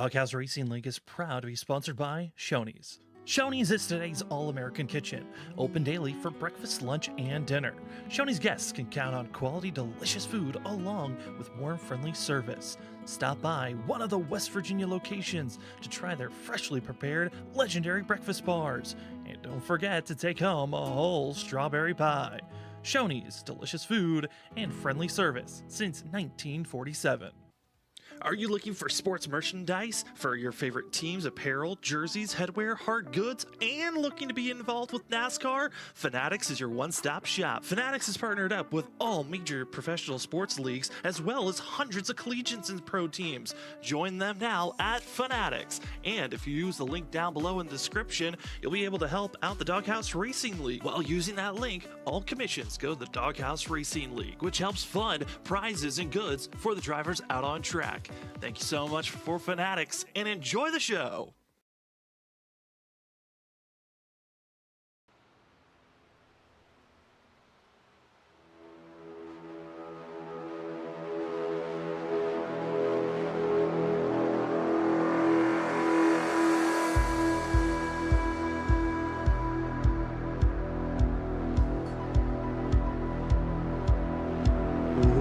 Doghouse Racing League is proud to be sponsored by Shoney's. Shoney's is today's all-American kitchen, open daily for breakfast, lunch, and dinner. Shoney's guests can count on quality, delicious food along with warm, friendly service. Stop by one of the West Virginia locations to try their freshly prepared legendary breakfast bars. And don't forget to take home a whole strawberry pie. Shoney's, delicious food and friendly service since 1947. Are you looking for sports merchandise for your favorite teams, apparel, jerseys, headwear, hard goods, and looking to be involved with NASCAR? Fanatics is your one-stop shop. Fanatics is partnered up with all major professional sports leagues, as well as hundreds of collegiates and pro teams. Join them now at Fanatics. And if you use the link down below in the description, you'll be able to help out the Doghouse Racing League. While using that link, all commissions go to the Doghouse Racing League, which helps fund prizes and goods for the drivers out on track. Thank you so much for Fanatics, and enjoy the show!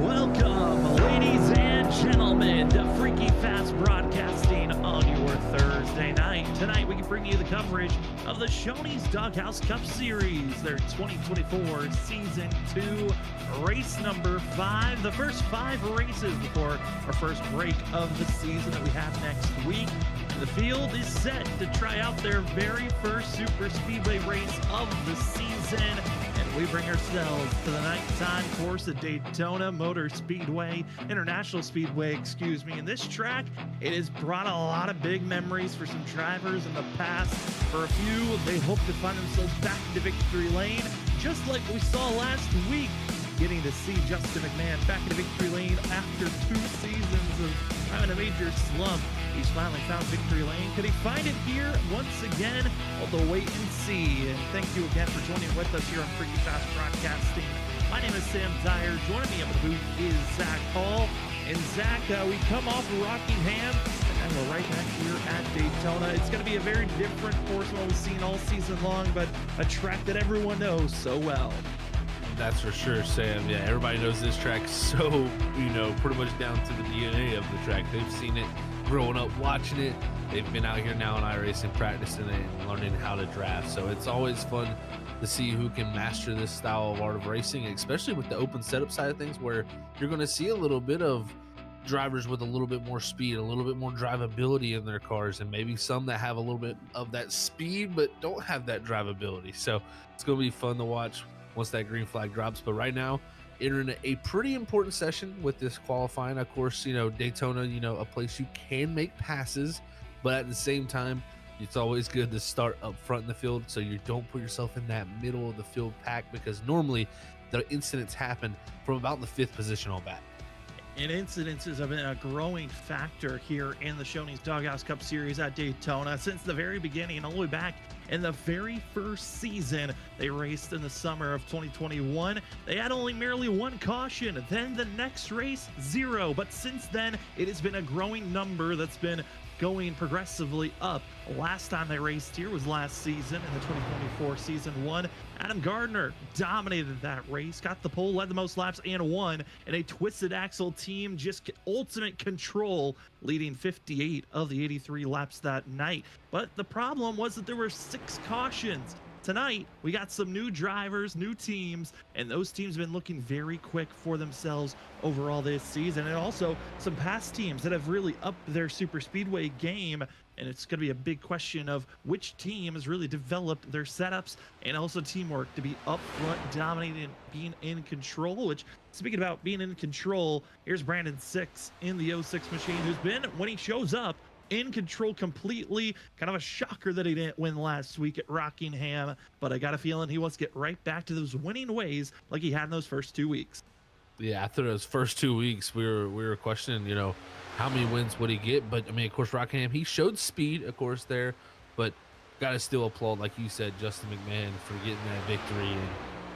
Welcome, ladies and gentlemen, to Freaky Fast Broadcasting on your Thursday night. Tonight, we can bring you the coverage of the Shoney's Doghouse Cup Series, their 2024 Season 2, race number 5. The first 5 races before our first break of the season that we have next week. The field is set to try out their very first Super Speedway race of the season. And we bring ourselves to the nighttime course at Daytona Motor Speedway, International Speedway, excuse me. And this track, it has brought a lot of big memories for some drivers in the past. For a few, they hope to find themselves back into victory lane, just like we saw last week, getting to see Justin McMahon back into victory lane after 2 seasons of having a major slump. He's finally found victory lane. Could he find it here once again? We'll have to wait and see. And thank you again for joining with us here on Freaky Fast Broadcasting. My name is Sam Dyer. Joining me up at the booth is Zach Hall. And Zach, we come off of Rockingham, and we're right back here at Daytona. It's going to be a very different course than what we've seen all season long, but a track that everyone knows so well. That's for sure, Sam. Yeah, everybody knows this track so, pretty much down to the DNA of the track. They've seen it growing up, watching it. They've been out here now in iRacing, practicing it and learning how to draft. So it's always fun to see who can master this style of art of racing, especially with the open setup side of things, where you're going to see a little bit of drivers with a little bit more speed, a little bit more drivability in their cars, and maybe some that have a little bit of that speed but don't have that drivability. So it's going to be fun to watch once that green flag drops. But right now, entering a pretty important session with this qualifying. Of course, Daytona, a place you can make passes, but at the same time, it's always good to start up front in the field so you don't put yourself in that middle of the field pack, because normally the incidents happen from about the 5th position on back. And incidences have been a growing factor here in the Shoney's Doghouse Cup Series at Daytona since the very beginning, all the way back in the very first season they raced in the summer of 2021. They had only merely 1 caution, then the next race 0, but since then it has been a growing number that's been going progressively up. Last time they raced here was last season in the 2024 season 1. Adam Gardner dominated that race, got the pole, led the most laps, and won in a twisted axle team, just ultimate control, leading 58 of the 83 laps that night. But the problem was that there were 6 cautions. Tonight, we got some new drivers, new teams, and those teams have been looking very quick for themselves overall this season. And also some past teams that have really upped their super speedway game. And it's going to be a big question of which team has really developed their setups and also teamwork to be up front, dominating, being in control. Which, speaking about being in control, here's Brandon Six in the 06 machine, who's been, when he shows up, in control completely. Kind of a shocker that he didn't win last week at Rockingham, but I got a feeling he wants to get right back to those winning ways like he had in those first 2 weeks. Yeah, after those first 2 weeks, we were questioning, how many wins would he get? But I mean, of course, Rockingham, he showed speed, of course, there, but gotta still applaud, like you said, Justin McMahon for getting that victory and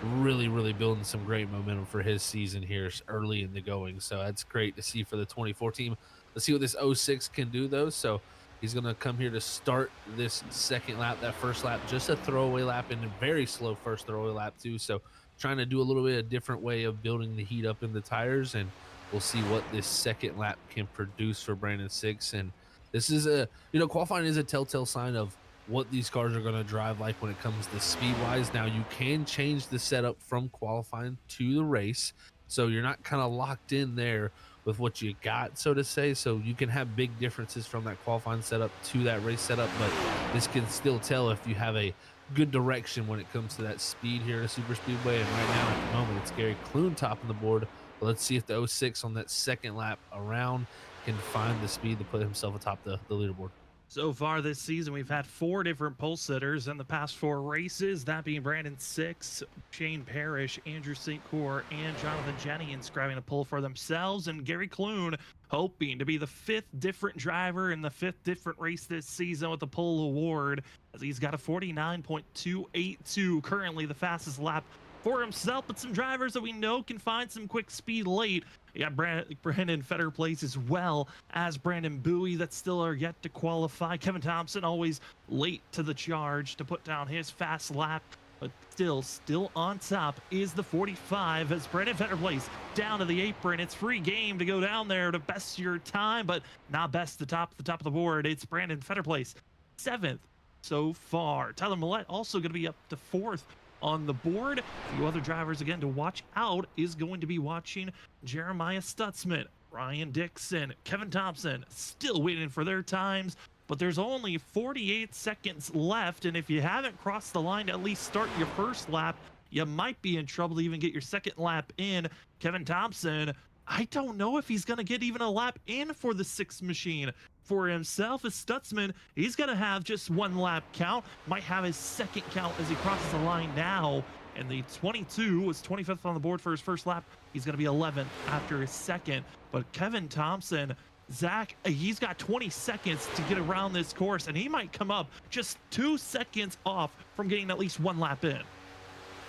really building some great momentum for his season here early in the going. So that's great to see for the 24 team. Let's see what this 06 can do, though. So He's going to come here to start this second lap. That first lap, just a throwaway lap, and a very slow first throwaway lap too. So trying to do a little bit of different way of building the heat up in the tires, and we'll see what this second lap can produce for Brandon Six. And this is qualifying is a telltale sign of what these cars are going to drive like when it comes to speed wise. Now you can change the setup from qualifying to the race, so you're not kind of locked in there with what you got, so to say. So you can have big differences from that qualifying setup to that race setup, but this can still tell if you have a good direction when it comes to that speed here at a super speedway. And right now at the moment it's Gary Clune topping the board, but let's see if the 06 on that second lap around can find the speed to put himself atop the leaderboard. So far this season, we've had 4 different pole sitters in the past 4 races, that being Brandon Six, Shane Parrish, Andrew St. Cyr, and Jonathan Jennings grabbing a pole for themselves, and Gary Clune hoping to be the 5th different driver in the 5th different race this season with the pole award, as he's got a 49.282, currently the fastest lap for himself, but some drivers that we know can find some quick speed late. You got Brandon Fetter Place as well as Brandon Bowie that still are yet to qualify. Kevin Thompson always late to the charge to put down his fast lap, but still on top is the 45 as Brandon Fetter Place down to the apron. It's free game to go down there to best your time, but not best the top of the board. It's Brandon Fetter Place 7th so far. Tyler Millette also going to be up to 4th on the board. A few other drivers again to watch out is going to be watching Jeremiah Stutzman, Ryan Dixon, Kevin Thompson, still waiting for their times, but there's only 48 seconds left, and if you haven't crossed the line to at least start your first lap, you might be in trouble to even get your second lap in. Kevin Thompson, I don't know if he's going to get even a lap in for the 6th machine. For himself as Stutzman, he's going to have just 1 lap count, might have his second count as he crosses the line now, and the 22 was 25th on the board for his first lap. He's going to be 11th after his second, but Kevin Thompson, Zach, he's got 20 seconds to get around this course, and he might come up just 2 seconds off from getting at least 1 lap in. I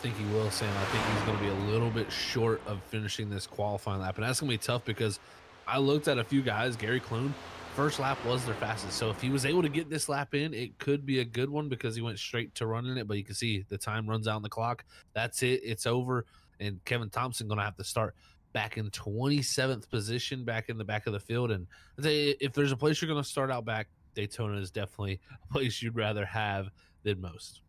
think he will, Sam. I think he's going to be a little bit short of finishing this qualifying lap, and that's going to be tough because I looked at a few guys. Gary Clune, first lap was their fastest, so if he was able to get this lap in, it could be a good one because he went straight to running it. But you can see the time runs out on the clock. That's it, it's over. And Kevin Thompson gonna have to start back in 27th position, back in the back of the field. And I'd say if there's a place you're gonna start out back, Daytona is definitely a place you'd rather have than most.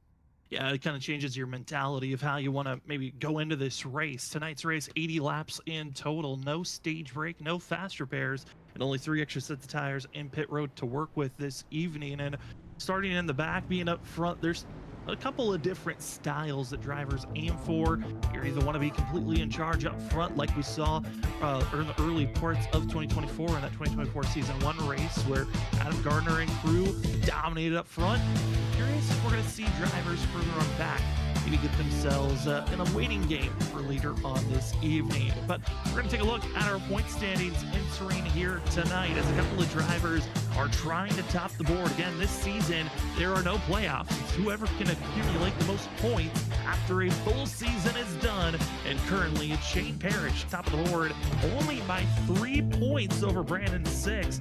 Yeah, it kind of changes your mentality of how you want to maybe go into this race. Tonight's race, 80 laps in total, no stage break, no fast repairs, and only 3 extra sets of tires in pit road to work with this evening. And starting in the back, being up front, there's a couple of different styles that drivers aim for. You either want to be completely in charge up front, like we saw in the early parts of 2024 in that 2024 season 1 race where Adam Gardner and crew dominated up front. I'm curious if we're going to see drivers further on back maybe get themselves in a waiting game for later on this evening. But we're going to take a look at our point standings entering here tonight as a couple of drivers are trying to top the board. Again, this season, there are no playoffs. It's whoever can accumulate the most points after a full season is done. And currently, it's Shane Parrish, top of the board, only by 3 points over Brandon Six,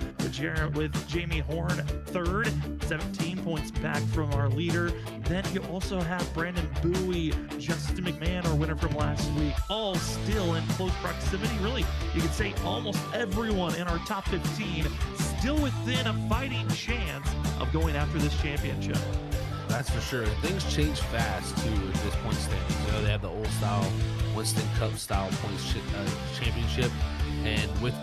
with Jamie Horn third, 17 points back from our leader. Then you also have Brandon Bowie, Justin McMahon, our winner from last week, all still in close proximity. Really, you could say almost everyone in our top 15 still within a fighting chance of going after this championship. That's for sure. Things change fast too at this point standings. You know, they have the old style Winston Cup style points championship, and with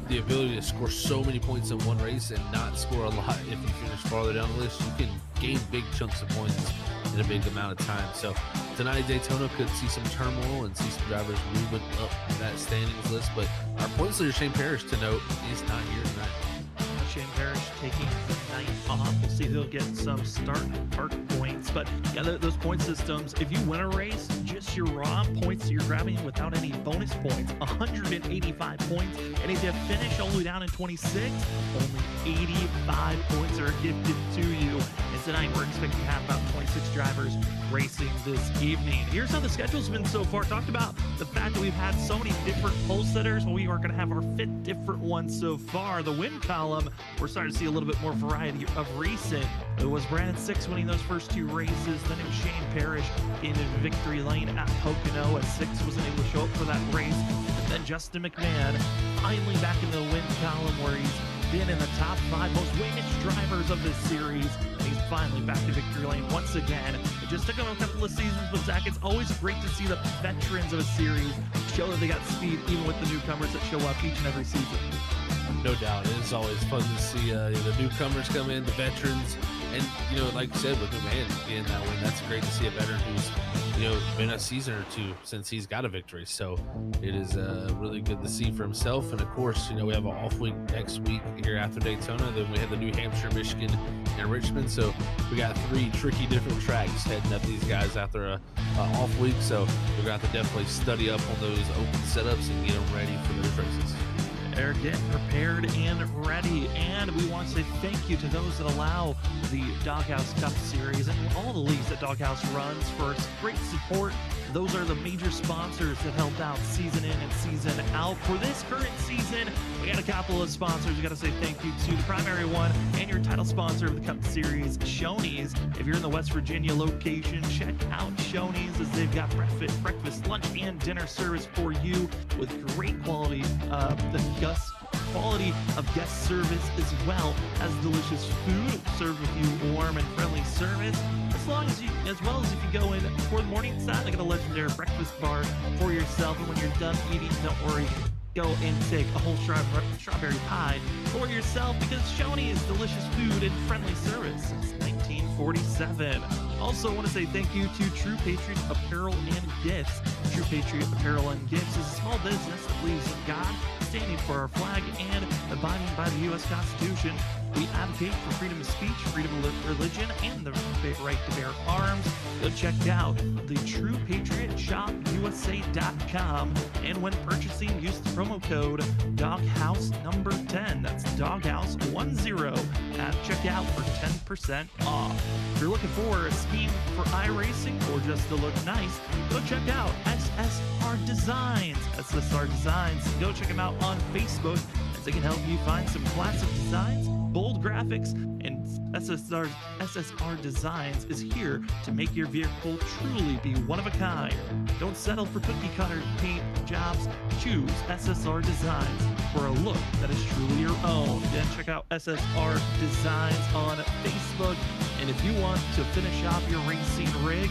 the ability to score so many points in one race and not score a lot if you finish farther down the list, you can gain big chunks of points in a big amount of time. So tonight Daytona could see some turmoil and see some drivers moving up that standings list, but our points leader Shane Parrish, to note, is not here tonight. Shane Parrish taking the night off. We'll see if he'll get some start park points. But yeah, those point systems, if you win a race, just your raw points that you're grabbing without any bonus points, 185 points. And if you finish all the way down in 26, only 85 points are gifted to you. And tonight. We're expecting to have about 26 drivers racing this evening. Here's how the schedule's been so far. Talked about the fact that we've had so many different pole setters. Well, we are going to have our 5th different one so far. The win column, we're starting to see a little bit more variety of racing. It was Brandon Six winning those first 2 races. Then it was Shane Parrish in victory lane at Pocono, as Six wasn't able to show up for that race. And then Justin McMahon finally back in the win column, where he's been in the top 5 most winningest drivers of this series. And he's finally back to victory lane once again. It just took him a couple of seasons, but Zach, it's always great to see the veterans of a series show that they got speed, even with the newcomers that show up each and every season. No doubt. It's always fun to see the newcomers come in, the veterans. And, like you said, with McMahon getting that win, that's great to see a veteran who's, been a season or 2 since he's got a victory. So it is really good to see for himself. And, of course, we have an off week next week here after Daytona. Then we have the New Hampshire, Michigan, and Richmond. So we got 3 tricky different tracks heading up these guys after a off week. So we're going to have to definitely study up on those open setups and get them ready for those races. They're getting prepared and ready, and we want to say thank you to those that allow the Doghouse Cup Series and all the leagues that Doghouse runs for great support. Those are the major sponsors that helped out season in and season out. For this current season, we got a couple of sponsors. We got to say thank you to the primary one and your title sponsor of the Cup Series, Shoney's. If you're in the West Virginia location, check out Shoney's, as they've got breakfast, lunch, and dinner service for you with great quality of guest service, as well as delicious food served with you, warm and friendly service. As well as if you go in for the morning side, they got a legendary breakfast bar for yourself. And when you're done eating, don't worry, go and take a whole strawberry pie for yourself, because Shoney is delicious food and friendly service since 1947. Also, want to say thank you to True Patriot Apparel and Gifts. True Patriot Apparel and Gifts is a small business that believes in God, standing for our flag, and abiding by the U.S. Constitution. We advocate for freedom of speech, freedom of religion, and the right to bear arms. Go check out the True Patriot Shop USA.com, and when purchasing, use the promo code Doghouse number 10. That's Doghouse 10 at checkout for 10% off. If you're looking for a scheme for iRacing or just to look nice, go check out SSR Designs. SSR Designs. Go check them out on Facebook, as they can help you find some classic designs, bold graphics, and SSR Designs is here to make your vehicle truly be one of a kind. Don't settle for cookie cutter paint jobs. Choose SSR Designs for a look that is truly your own. Then check out SSR Designs on Facebook. And if you want to finish off your racing rig,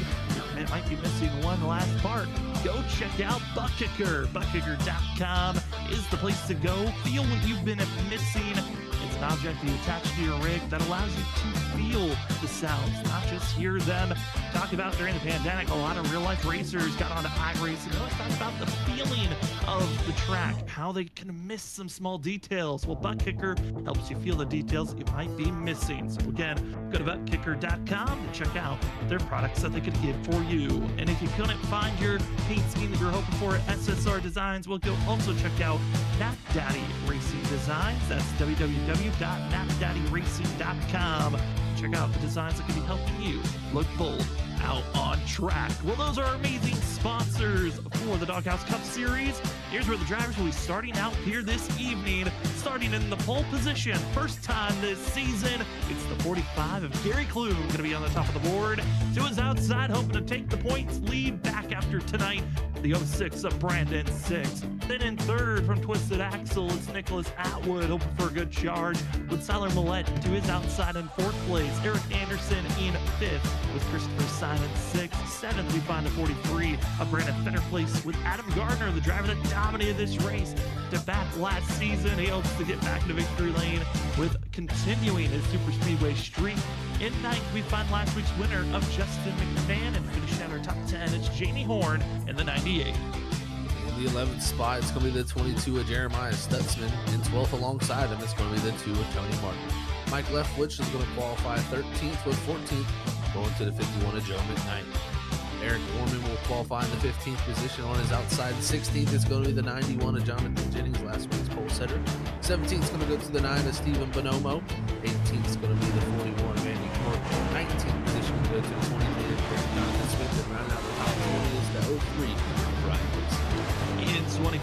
it might be missing one last part, go check out Butt Kicker. ButtKicker.com is the place to go. Feel what you've been missing. It's an object you attach to your rig that allows you to feel the sounds, not just hear them. Talked about during the pandemic, a lot of real-life racers got onto iRacing. They always talk about the feeling of the track, how they can miss some small details. Well, Butt Kicker helps you feel the details that you might be missing. So again, go to ButtKicker.com to check out their products that they could give for you. And if you couldn't find your paint scheme that you're hoping for at SSR Designs, well, go also check out Nap Daddy Racing Designs. That's www.napdaddyracing.com. Check out the designs that can be helping you look bold out on track. Well, those are our amazing sponsors for the Doghouse Cup Series. Here's where the drivers will be starting out here this evening. Starting in the pole position, first time this season, it's the 45 of Gary Kluge going to be on the top of the board. To his outside, hoping to take the points lead back after tonight, the 06 of Brandon Six. Then in third from Twisted Axle, it's Nicholas Atwood, hoping for a good charge, with Tyler Millette to his outside in fourth place. Eric Anderson in fifth, with Christopher Simon sixth. Seventh, we find the 43 of Brandon Fetterplace, with Adam Gardner, the driver that dominated this race to back last season. He hopes to get back into victory lane with continuing his super speedway streak. In ninth, we find last week's winner of Justin McMahon, and finishing out our top 10, it's Jamie Horn in the 98. In the 11th spot, it's going to be the 22 of Jeremiah Stutzman. In 12th alongside him, it's going to be the 2 of Tony Martin. Mike Leftwich is going to qualify 13th, with 14th going to the 51 of Joe McKnight. Eric Orman will qualify in the 15th position on his outside. 16th is going to be the 91 of Jonathan Jennings, last week's pole setter. 17th is going to go to the 9 of Stephen Bonomo. 18th is going to be the 41 of Andy Clark.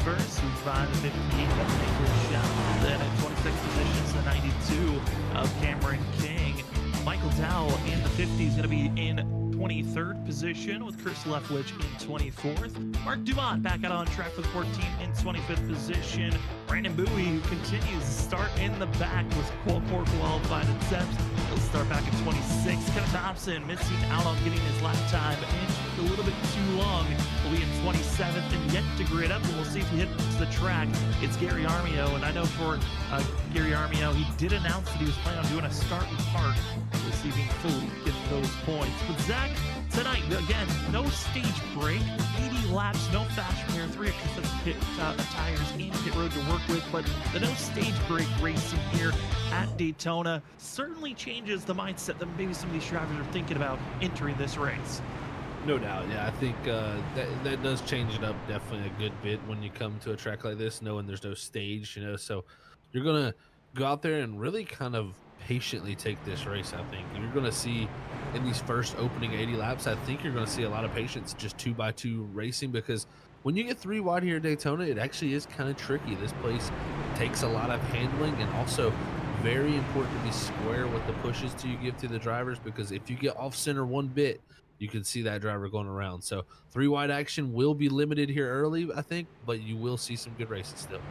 21st, who's behind the 58 of Nicholas Shell. Then at 22nd position is the 92 of Cameron King. Michael Dow in the 50 is going to be in 23rd position, with Chris Leftwich in 24th. Mark Dumont back out on track for the 14 in 25th position. Brandon Bowie, who continues to start in the back, was poor qualified at Seps. He'll start back at 26th. Kevin Thompson missing out on getting his lap time in a little bit too long. Will be in 27th and yet to grid up, and we'll see if he hits the track. It's Gary Armio, and I know for Gary Armio, he did announce that he was planning on doing a start and park. We'll see if he can fully get those points. But Zach, tonight, again, no stage break, 80 laps, no fast repair, 3 extra sets of pit tires in pit road to work with, but the no stage break racing here at Daytona certainly changes the mindset that maybe some of these drivers are thinking about entering this race. No doubt, yeah. I think that does change it up definitely a good bit when you come to a track like this, knowing there's no stage, you know. So you're gonna go out there and really kind of patiently take this race. I think you're gonna see in these first opening 80 laps, I think you're gonna see a lot of patience, just 2x2 racing, because when you get 3 wide here at Daytona, it actually is kind of tricky. This place takes a lot of handling, and also very important to be square with the pushes you give to the drivers, because if you get off center one bit, you can see that driver going around. So 3 wide action will be limited here early, I think, but you will see some good races still.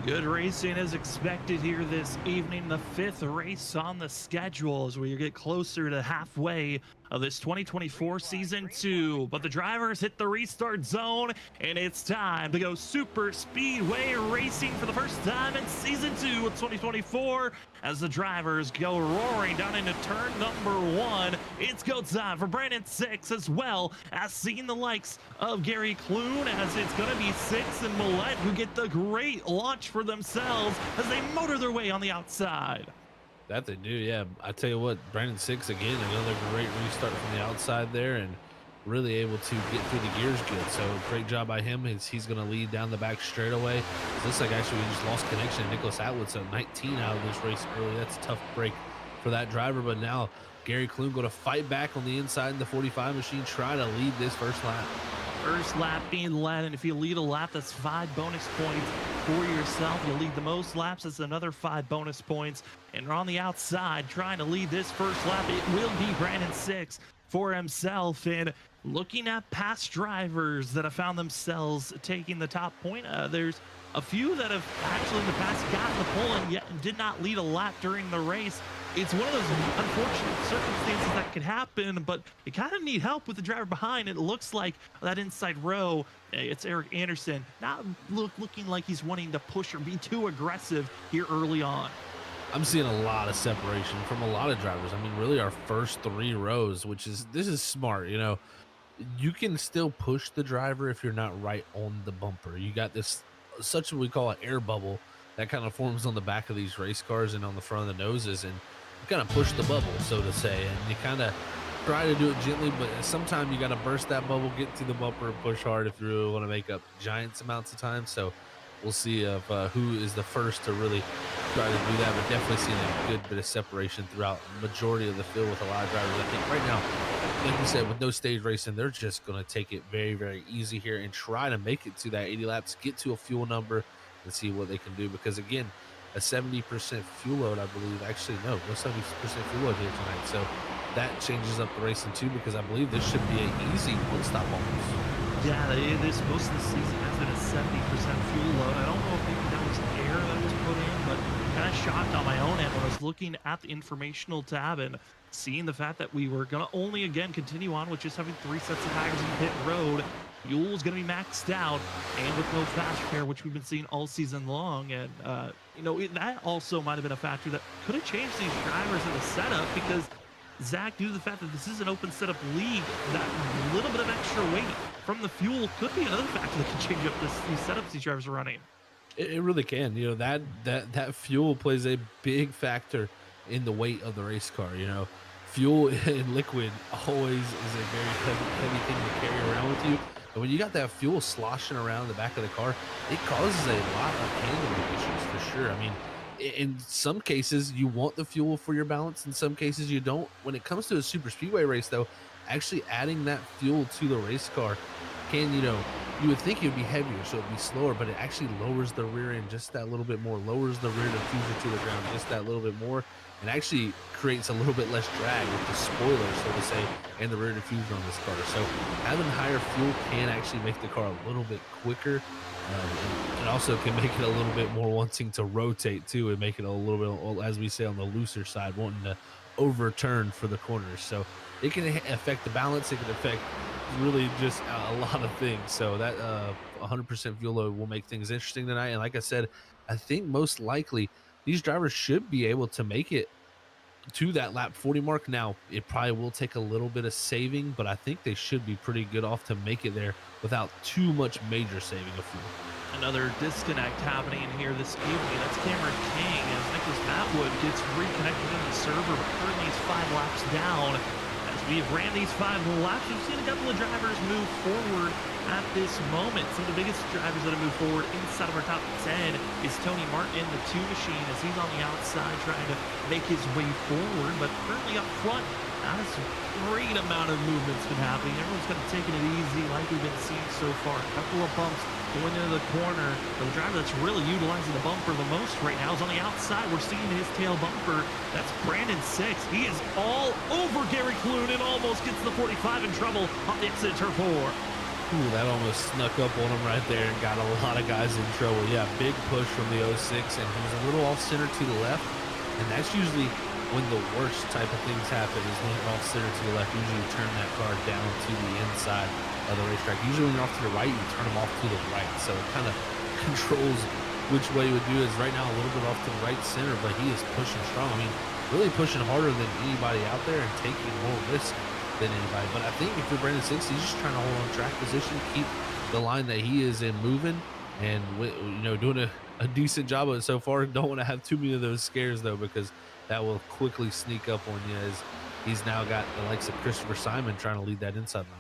Good racing is expected here this evening. The 5th race on the schedule as we get closer to halfway of this 2024 season 2. But the drivers hit the restart zone, and it's time to go super speedway racing for the first time in season 2 of 2024. As the drivers go roaring down into turn number 1, it's go time for Brandon 6, as well as seeing the likes of Gary Clune, as it's going to be 6 and Millette who get the great launch for themselves as they motor their way on the outside. That they do, yeah. I tell you what, Brandon 6 again, another great restart from the outside there, and really able to get through the gears good. So great job by him. He's going to lead down the back straightaway. It looks like actually we just lost connection. Nicholas Atwood, so 19 out of this race early. That's a tough break for that driver. But now Gary Clune going to fight back on the inside in the 45 machine, try to lead this first lap. First lap being led, and if you lead a lap, that's 5 bonus points for yourself. You lead the most laps, that's another 5 bonus points. And on the outside, trying to lead this first lap, it will be Brandon 6 for himself. And looking at past drivers that have found themselves taking the top point, there's a few that have actually in the past gotten the pole and yet did not lead a lap during the race. It's one of those unfortunate circumstances that could happen, but you kind of need help with the driver behind. It looks like that inside row, it's Eric Anderson, not looking like he's wanting to push or be too aggressive here early on. I'm seeing a lot of separation from a lot of drivers. I mean, really our first 3 rows, this is smart, you know. You can still push the driver if you're not right on the bumper. You got this, such what we call an air bubble that kind of forms on the back of these race cars and on the front of the noses, and you kind of push the bubble, so to say, and you kind of try to do it gently, but sometimes you got to burst that bubble, get to the bumper, and push hard if you really want to make up giant amounts of time. So we'll see if who is the first to really try to do that, but definitely seeing a good bit of separation throughout the majority of the field with a lot of drivers. I think right now, like you said, with no stage racing, they're just going to take it very, very easy here and try to make it to that 80 laps, get to a fuel number, and see what they can do. Because again, a 70% fuel load, I believe, actually no 70% fuel load here tonight. So that changes up the racing too, because I believe this should be an easy one-stop almost. Yeah, this most of the season has been a 70% fuel load. I don't know if maybe that was air that was put in, but kind of shocked on my own end when I was looking at the informational tab and seeing the fact that we were going to only again continue on with just having 3 sets of tires in pit road. Fuel's going to be maxed out, and with no fast repair, which we've been seeing all season long. And, that also might have been a factor that could have changed these drivers in the setup, because Zach, due to the fact that this is an open setup league, that little bit of extra weight from the fuel could be another factor that can change up these setups these drivers are running. It really can. You know, that fuel plays a big factor in the weight of the race car. You know, fuel and liquid always is a very heavy thing to carry around with you. And when you got that fuel sloshing around the back of the car, it causes a lot of handling issues for sure. I mean, in some cases, you want the fuel for your balance. In some cases, you don't. When it comes to a super speedway race, though, actually adding that fuel to the race car can, you know, you would think it would be heavier, so it'd be slower, but it actually lowers the rear end just that little bit more, lowers the rear diffuser to the ground just that little bit more, and actually creates a little bit less drag with the spoiler, so to say, and the rear diffuser on this car. So having higher fuel can actually make the car a little bit quicker. And it also can make it a little bit more wanting to rotate too, and make it a little bit, as we say, on the looser side, wanting to overturn for the corners. So it can affect the balance. It can affect really just a lot of things. So that 100% fuel load will make things interesting tonight. And like I said, I think most likely these drivers should be able to make it to that lap 40 mark. Now, it probably will take a little bit of saving, but I think they should be pretty good off to make it there without too much major saving of fuel. Another disconnect happening here this evening. That's Cameron King as Nicholas Matwood gets reconnected in the server, but currently he's 5 laps down. As we've ran these 5 laps, we've seen a couple of drivers move forward at this moment. Some of the biggest drivers that have moved forward inside of our top 10 is Tony Martin in the 2 machine as he's on the outside trying to make his way forward, but currently up front, not a great amount of movement's been happening. Everyone's kind of taking it easy like we've been seeing so far. A couple of bumps going into the corner. The driver that's really utilizing the bumper the most right now is on the outside. We're seeing his tail bumper. That's Brandon 6. He is all over Gary Clune and almost gets the 45 in trouble on the exit turn 4. Ooh, that almost snuck up on him right there and got a lot of guys in trouble. Yeah, big push from the 06, and he was a little off center to the left, and that's usually when the worst type of things happen, is when you're off center to the left. Usually you turn that car down to the inside of the racetrack. Usually when you're off to the right, you turn them off to the right, so it kind of controls which way you would do. Is right now a little bit off to the right center, but he is pushing strong. I mean, really pushing harder than anybody out there and taking more risk than anybody. But I think if you're Brandon 6, he's just trying to hold on track position, keep the line that he is in moving, and you know, doing a decent job of it so far. Don't want to have too many of those scares though, because that will quickly sneak up on you, as he's now got the likes of Christopher Simon trying to lead that inside line.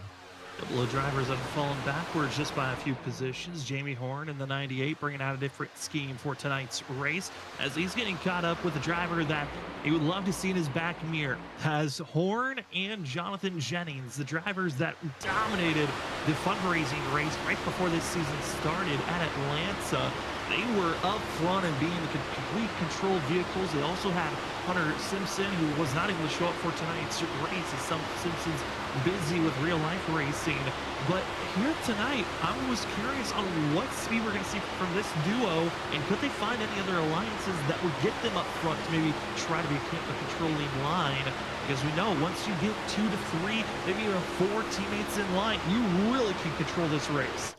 A couple of drivers have fallen backwards just by a few positions. Jamie Horn in the 98 bringing out a different scheme for tonight's race, as he's getting caught up with a driver that he would love to see in his back mirror. Has Horn and Jonathan Jennings, the drivers that dominated the fundraising race right before this season started at Atlanta. They were up front and being the complete control vehicles. They also had Hunter Simpson, who was not able to show up for tonight's race, as some Simpson's busy with real life racing. But here tonight, I was curious on what speed we're going to see from this duo, and could they find any other alliances that would get them up front to maybe try to be a controlling line? Because we know once you get 2 to 3, maybe even 4 teammates in line, you really can control this race.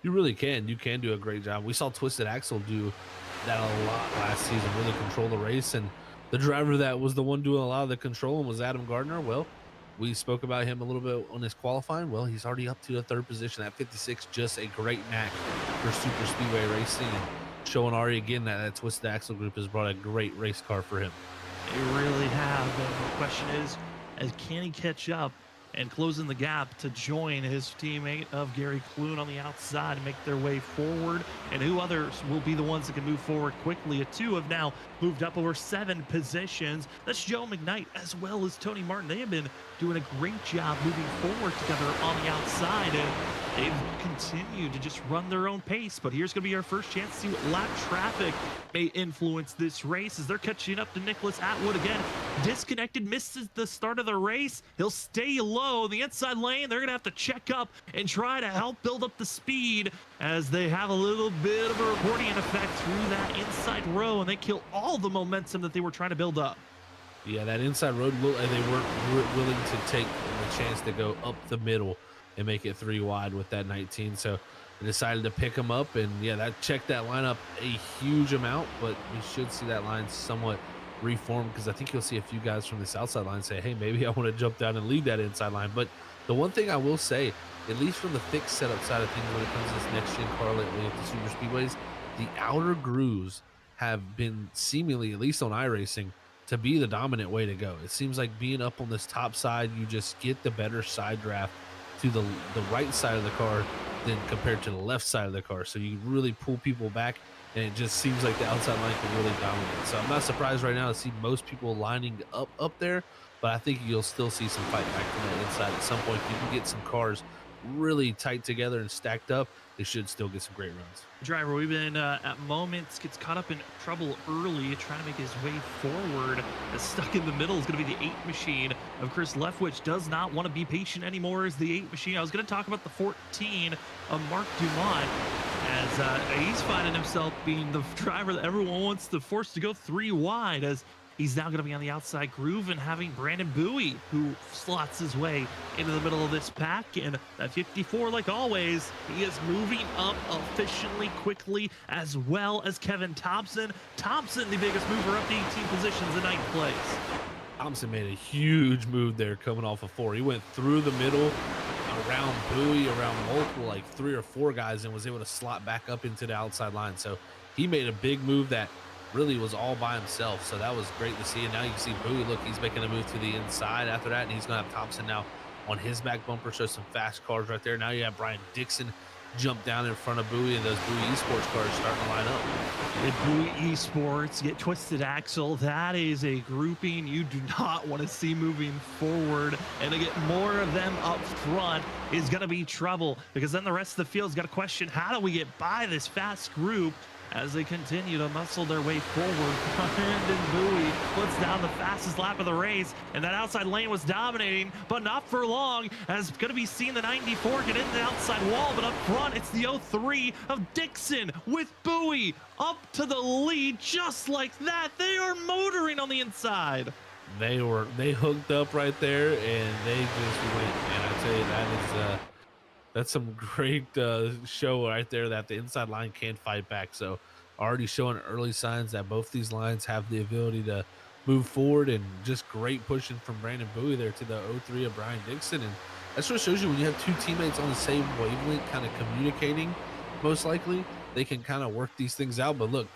You really can. You can do a great job. We saw Twisted Axel do that a lot last season, really control the race. And the driver that was the one doing a lot of the controlling was Adam Gardner. Well, we spoke about him a little bit on his qualifying. Well, he's already up to the 3rd position at 56. Just a great knack for super speedway racing, and showing Ari again that Twisted Axel group has brought a great race car for him. They really have. And the question is can he catch up and closing the gap to join his teammate of Gary Clune on the outside and make their way forward? And who others will be the ones that can move forward quickly? A 2 have now moved up over 7 positions. That's Joe McKnight as well as Tony Martin. They have been doing a great job moving forward together on the outside, and they've continued to just run their own pace. But here's going to be our first chance to see what lap traffic may influence this race, as they're catching up to Nicholas Atwood again. Disconnected, misses the start of the race. He'll stay low in the inside lane. They're going to have to check up and try to help build up the speed, as they have a little bit of a accordion effect through that inside row, and they kill all the momentum that they were trying to build up. Yeah, that inside road, they weren't willing to take the chance to go up the middle and make it 3 wide with that 19. So they decided to pick him up, and yeah, that checked that line up a huge amount, but we should see that line somewhat reformed, because I think you'll see a few guys from this outside line say, hey, maybe I want to jump down and lead that inside line. But the one thing I will say, at least from the fixed setup side of things when it comes to this next gen car lately with the super speedways, the outer grooves have been seemingly, at least on iRacing, to be the dominant way to go. It seems like being up on this top side, you just get the better side draft to the right side of the car than compared to the left side of the car. So you really pull people back, and it just seems like the outside line can really dominate. So I'm not surprised right now to see most people lining up there, but I think you'll still see some fight back from that inside at some point. You can get some cars really tight together and stacked up, they should still get some great runs. Driver, we've been at moments gets caught up in trouble early, trying to make his way forward. Stuck in the middle is going to be the 8 machine of Chris Leftwich. Does not want to be patient anymore as the 8 machine. I was going to talk about the 14 of Mark Dumont, as he's finding himself being the driver that everyone wants to force to go 3 wide, as he's now going to be on the outside groove and having Brandon Bowie, who slots his way into the middle of this pack. And that 54, like always, he is moving up efficiently, quickly, as well as Kevin Thompson. Thompson, the biggest mover, up to 18 positions in 9th place. Thompson made a huge move there coming off of 4. He went through the middle, around Bowie, around multiple, like 3 or 4 guys, and was able to slot back up into the outside line. So he made a big move that really was all by himself. So that was great to see. And now you can see Bowie, look, he's making a move to the inside after that, and he's going to have Thompson now on his back bumper. So some fast cars right there. Now you have Brian Dixon jump down in front of Bowie, and those Bowie Esports cars starting to line up. Get Bowie Esports, get Twisted Axle. That is a grouping you do not want to see moving forward. And to get more of them up front is going to be trouble, because then the rest of the field's got to question, how do we get by this fast group as they continue to muscle their way forward? Brandon Bowie puts down the fastest lap of the race, and that outside lane was dominating, but not for long, as going to be seeing the 94 get into the outside wall. But up front, it's the 03 of Dixon with Bowie up to the lead. Just like that, they are motoring on the inside. They hooked up right there, and they just went. And I tell you, that's some great show right there, that the inside line can fight back. So already showing early signs that both these lines have the ability to move forward, and just great pushing from Brandon Bowie there to the 03 of Brian Dixon. And that's what shows you when you have 2 teammates on the same wavelength, kind of communicating, most likely they can kind of work these things out. But look,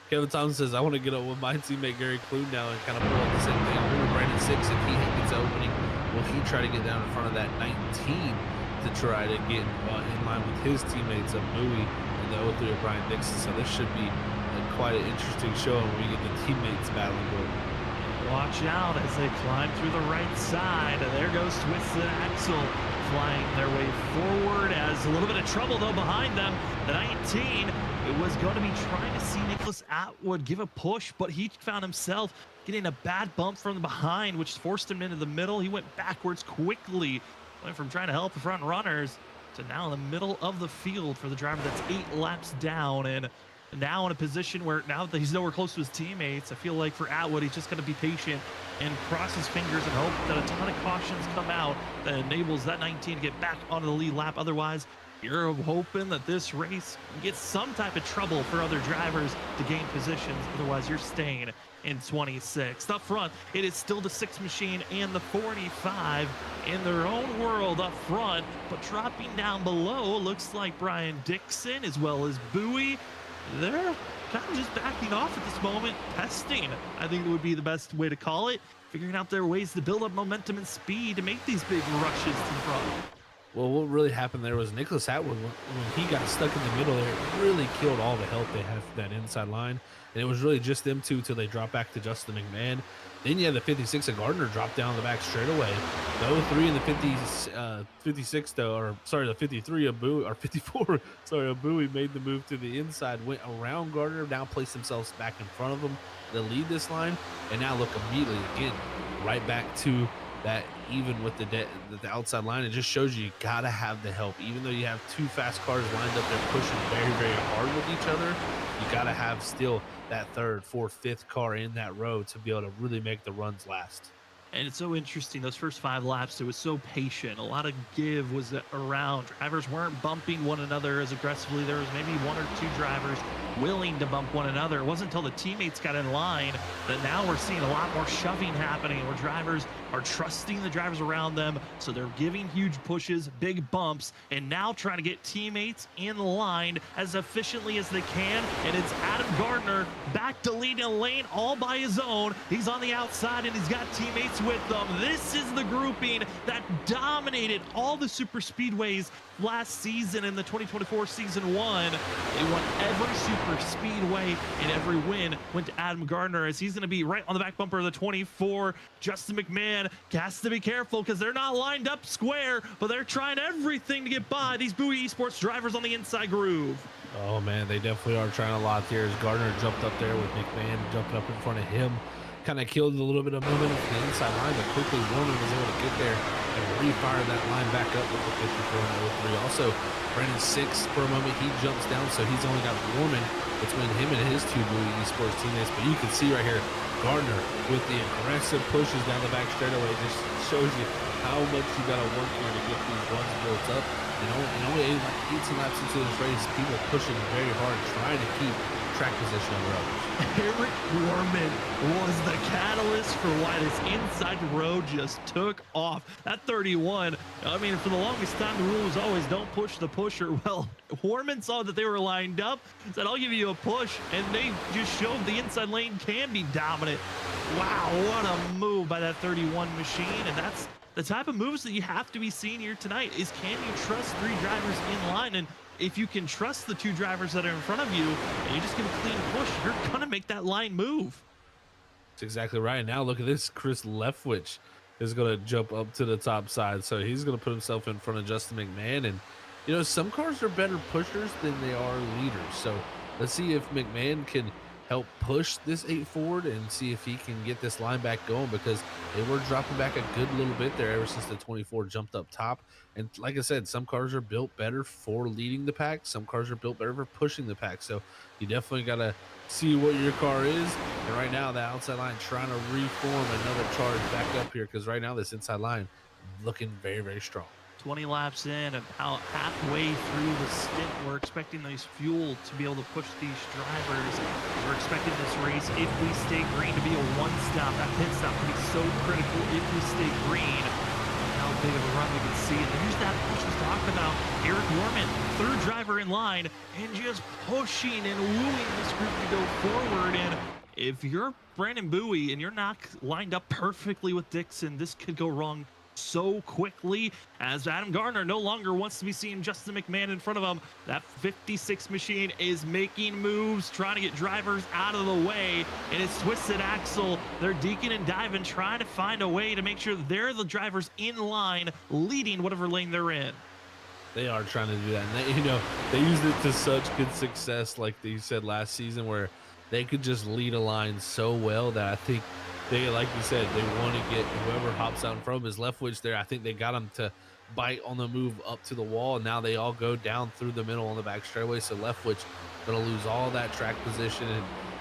Kevin Thompson says, I want to get up with my teammate Gary Clune now and kind of pull up the same thing. I'm going to Brandon 6, if he gets the opening, will he try to get down in front of that 19 to try to get in line with his teammates of Bowie and the 03 of Brian Dixon? So this should be quite an interesting show when we get the teammates battling going. Watch out as they climb through the right side. There goes Twisted Axle flying their way forward, as a little bit of trouble though behind them. The 19, it was going to be trying to see Nicholas Atwood give a push, but he found himself getting a bad bump from behind, which forced him into the middle. He went backwards quickly, went from trying to help the front runners to now in the middle of the field for the driver that's 8 laps down, and now in a position where, now that he's nowhere close to his teammates, I feel like for Atwood, he's just going to be patient and cross his fingers and hope that a ton of cautions come out that enables that 19 to get back onto the lead lap. Otherwise, you're hoping that this race gets some type of trouble for other drivers to gain positions. Otherwise, you're staying in 26th. Up front, it is still the 6 machine and the 45 in their own world up front, but dropping down below, looks like Brian Dixon as well as Bowie. They're kind of just backing off at this moment, testing, I think it would be the best way to call it, figuring out their ways to build up momentum and speed to make these big rushes to the front. Well, what really happened there was Nicholas Atwood, when he got stuck in the middle there, it really killed all the help they had from that inside line. And it was really just them two till they dropped back to Justin McMahon. Then you had the 56 of Gardner drop down the back straightaway. The 03 and the 56, though, or sorry, the 53 of Bowie, or 54, sorry, of Bowie made the move to the inside, went around Gardner, now placed themselves back in front of him to lead this line. And now look immediately, again, right back to that even with the outside line. It just shows you got to have the help. Even though you have 2 fast cars lined up, they're pushing very, very hard with each other. You got to have still that 3rd, 4th, 5th car in that row to be able to really make the runs last. And it's so interesting, those first 5 laps, it was so patient. A lot of give was around. Drivers weren't bumping one another as aggressively. There was maybe 1 or 2 drivers willing to bump one another. It wasn't until the teammates got in line that now we're seeing a lot more shoving happening, where drivers are trusting the drivers around them. So they're giving huge pushes, big bumps, and now trying to get teammates in line as efficiently as they can. And it's Adam Gardner back to lead a lane all by his own. He's on the outside and he's got teammates with them. This is the grouping that dominated all the super speedways last season in the 2024 season 1. They won every super speedway, and every win went to Adam Gardner, as he's going to be right on the back bumper of the 24. Justin McMahon man has to be careful because they're not lined up square, but they're trying everything to get by these Bowie Esports drivers on the inside groove. Oh man, they definitely are trying a lot here as Gardner jumped up there with McMahon jumping up in front of him. Kind of killed a little bit of momentum from the inside line, but quickly Warman was able to get there and refire that line back up with the 54 and 03. Also, Brandon Six for a moment, he jumps down, so he's only got Warman between him and his two Bowie Esports teammates. But you can see right here, Gardner with the aggressive pushes down the back straightaway just shows you how much you got to work here to get these runs built up. Only 18 laps into this race, people pushing very hard, trying to keep track position over others. Eric Warman was the catalyst for why this inside road just took off. That 31, I mean, for the longest time, the rule was always don't push the pusher. Well, Warman saw that they were lined up, said, I'll give you a push, and they just showed the inside lane can be dominant. Wow, what a move by that 31 machine, and that's the type of moves that you have to be seeing here tonight is can you trust three drivers in line? And if you can trust the two drivers that are in front of you and you just get a clean push, you're going to make that line move. That's exactly right. Now look at this. Chris Leftwich is going to jump up to the top side. So he's going to put himself in front of Justin McMahon. And, you know, some cars are better pushers than they are leaders. So let's see if McMahon can help push this 8 forward and see if he can get this line back going, because they were dropping back a good little bit there ever since the 24 jumped up top. And like I said, some cars are built better for leading the pack, some cars are built better for pushing the pack, so you definitely got to see what your car is. And right now the outside line trying to reform another charge back up here, because right now this inside line looking very, very strong. 20 laps in, about halfway through the stint, we're expecting these fuel to be able to push these drivers. We're expecting this race, if we stay green, to be a one-stop. That pit stop can be so critical if we stay green. How big of a run we can see. And there's that push was talking about. Eric Warman, third driver in line, and just pushing and wooing this group to go forward. And if you're Brandon Bowie and you're not lined up perfectly with Dixon, this could go wrong so quickly, as Adam Gardner no longer wants to be seeing Justin McMahon in front of him. That 56 machine is making moves, trying to get drivers out of the way, and it's twisted axle. They're deking and diving, trying to find a way to make sure they're the drivers in line, leading whatever lane they're in. They are trying to do that, and they used it to such good success, like they said last season, where they could just lead a line so well that I think they, like you said, they want to get whoever hops out in front of his Leftwich there. I think they got him to bite on the move up to the wall, and now they all go down through the middle on the back straightaway. So Leftwich going to lose all that track position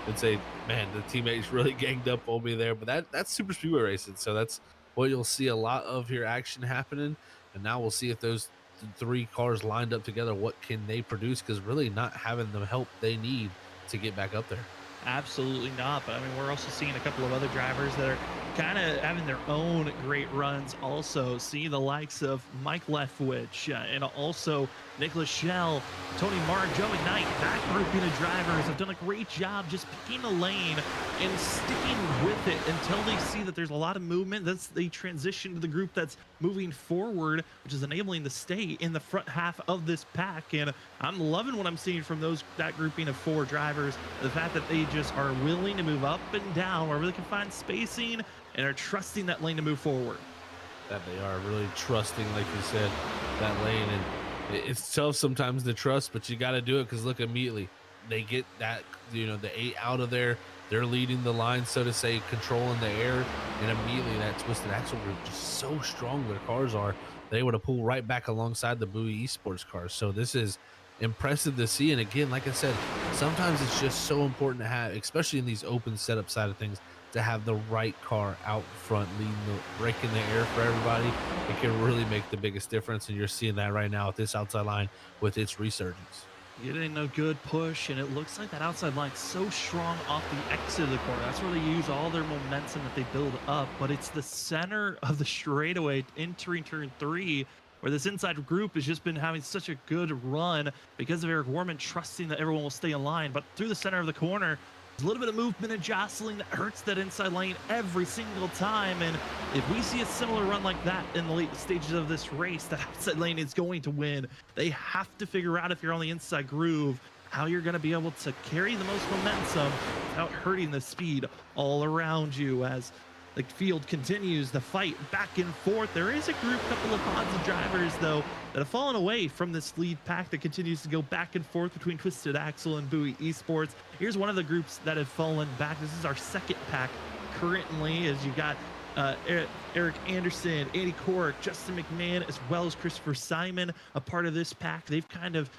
and say, man, the teammates really ganged up on me there. But that's super speedway racing, so that's what you'll see a lot of here action happening. And now we'll see if those three cars lined up together, what can they produce, because really not having the help they need to get back up there. Absolutely not. But I mean, we're also seeing a couple of other drivers that are kind of having their own great runs. Also, see the likes of Mike Leftwich and also Nicholas Schell, Tony Marr, Joe McKnight. That grouping of drivers have done a great job just picking a lane and sticking with it until they see that there's a lot of movement. They transition to the group that's moving forward, which is enabling to stay in the front half of this pack. And I'm loving what I'm seeing from that grouping of 4 drivers. The fact that they just are willing to move up and down wherever they can find spacing and are trusting that lane to move forward. That they are really trusting, like you said, that lane. And it's tough sometimes to trust, but you got to do it, because look, immediately they get that, the 8 out of there. They're leading the line, so to say, controlling the air, and immediately that twisted axle group just so strong their cars are, they're able to pull right back alongside the Bowie Esports cars. So this is impressive to see. And again, like I said, sometimes it's just so important to have, especially in these open setup side of things, to have the right car out front, breaking the air for everybody. It can really make the biggest difference, and you're seeing that right now with this outside line with its resurgence. Getting a good push, and it looks like that outside line's so strong off the exit of the corner. That's where they use all their momentum that they build up, but it's the center of the straightaway entering turn 3 where this inside group has just been having such a good run because of Eric Warman trusting that everyone will stay in line. But through the center of the corner, there's a little bit of movement and jostling that hurts that inside lane every single time. And if we see a similar run like that in the late stages of this race, that outside lane is going to win. They have to figure out, if you're on the inside groove, how you're going to be able to carry the most momentum without hurting the speed all around you. As the field continues the fight back and forth. There is a couple of pods of drivers, though, that have fallen away from this lead pack that continues to go back and forth between Twisted Axle and Bowie Esports. Here's one of the groups that have fallen back. This is our second pack currently, as you got Eric Anderson, Andy Cork, Justin McMahon, as well as Christopher Simon, a part of this pack. They've kind of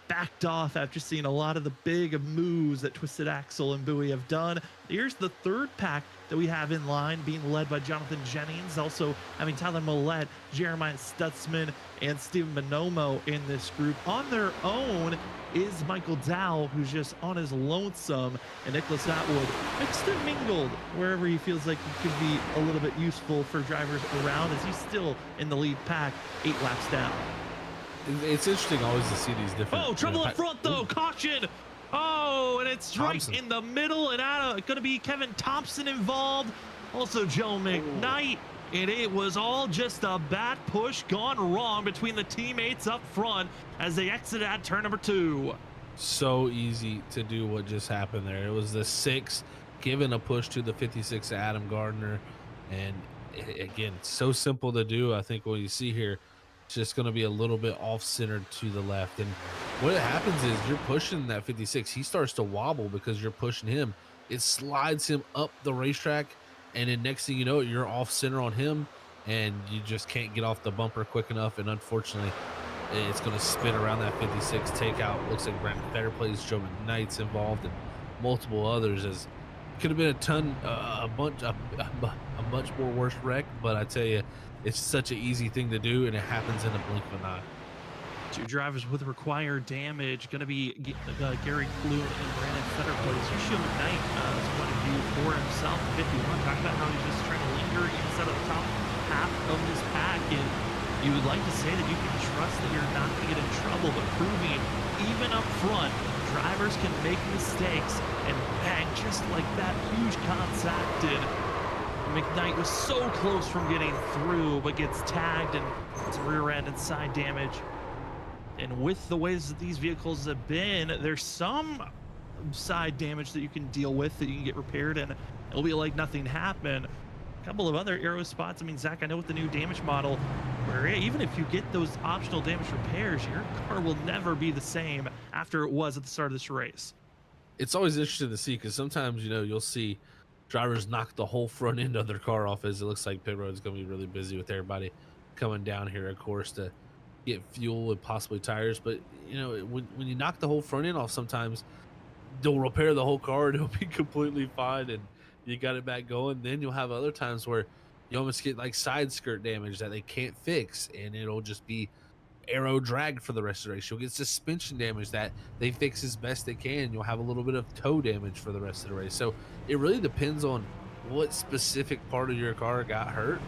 backed off after seeing a lot of the big moves that Twisted Axle and Bowie have done. Here's the third pack that we have in line, being led by Jonathan Jennings, also having Tyler Millette, Jeremiah Stutzman, and Steven Bonomo in this group. On their own is Michael Dow, who's just on his lonesome, and Nicholas Atwood mixed and mingled wherever he feels like he could be a little bit useful for drivers around, as he's still in the lead pack, 8 laps down. It's interesting always to see these different. Oh, trouble up front though! Caution! Oh, and it's Thompson. right in the middle, and going to be Kevin Thompson involved. Also Joe McKnight, and it was all just a bad push gone wrong between the teammates up front as they exited at turn number 2. So easy to do what just happened there. It was the 6 giving a push to the 56 Adam Gardner, and again, so simple to do. I think what you see here, it's just going to be a little bit off-centered to the left, and what happens is you're pushing that 56. He starts to wobble because you're pushing him. It slides him up the racetrack, and then next thing you know, you're off-center on him, and you just can't get off the bumper quick enough, and unfortunately, it's going to spin around that 56 takeout. Looks like Brandon Fetter plays, Joe McKnight's involved, and multiple others. As could have been a much more worse wreck, but I tell you, it's such an easy thing to do, and it happens in a blink of an eye. 2 drivers with required damage, going to be Gary Clue and Brandon Fetter plays. Yoshio McKnight has one of view for himself, 51. Talking about how he's just trying to linger inside of the top half of this pack, and you would like to say that you can trust that you're not going to get in trouble, but proving even up front, drivers can make mistakes and bang just like that huge contact. And McKnight was so close from getting through, but gets tagged and some rear end and side damage. And with the ways that these vehicles have been, there's some side damage that you can deal with, that you can get repaired, and it'll be like nothing happened. A couple of other aero spots. I mean, Zach, I know with the new damage model, where even if you get those optional damage repairs, your car will never be the same after it was at the start of this race. It's always interesting to see, because sometimes, you know, you'll see drivers knock the whole front end of their car off, as it looks like pit road is going to be really busy with everybody coming down here, of course, to get fuel and possibly tires. But you know, when you knock the whole front end off, sometimes they'll repair the whole car and it'll be completely fine, and you got it back going. Then you'll have other times where you almost get like side skirt damage that they can't fix, and it'll just be aero drag for the rest of the race. You'll get suspension damage that they fix as best they can. You'll have a little bit of toe damage for the rest of the race. So it really depends on what specific part of your car got hurt.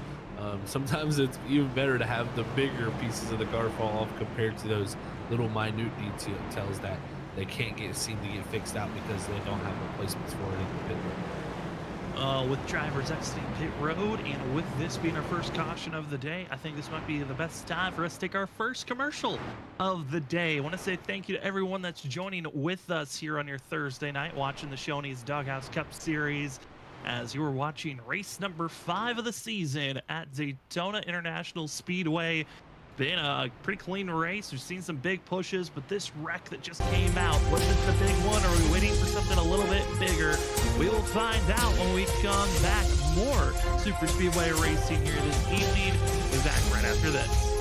Sometimes it's even better to have the bigger pieces of the car fall off compared to those little minute details that they can't seem to get fixed out because they don't have replacements for it in the pit road. With drivers exiting pit road, and with this being our first caution of the day, I think this might be the best time for us to take our first commercial of the day. I want to say thank you to everyone that's joining with us here on your Thursday night, watching the Shoney's Doghouse Cup Series, as you were watching race number 5 of the season at Daytona International Speedway. Been a pretty clean race. We've seen some big pushes, but this wreck that just came out, was it the big one? Are we waiting for something a little bit bigger? We will find out when we come back. More Super Speedway racing here this evening. We'll be back right after this.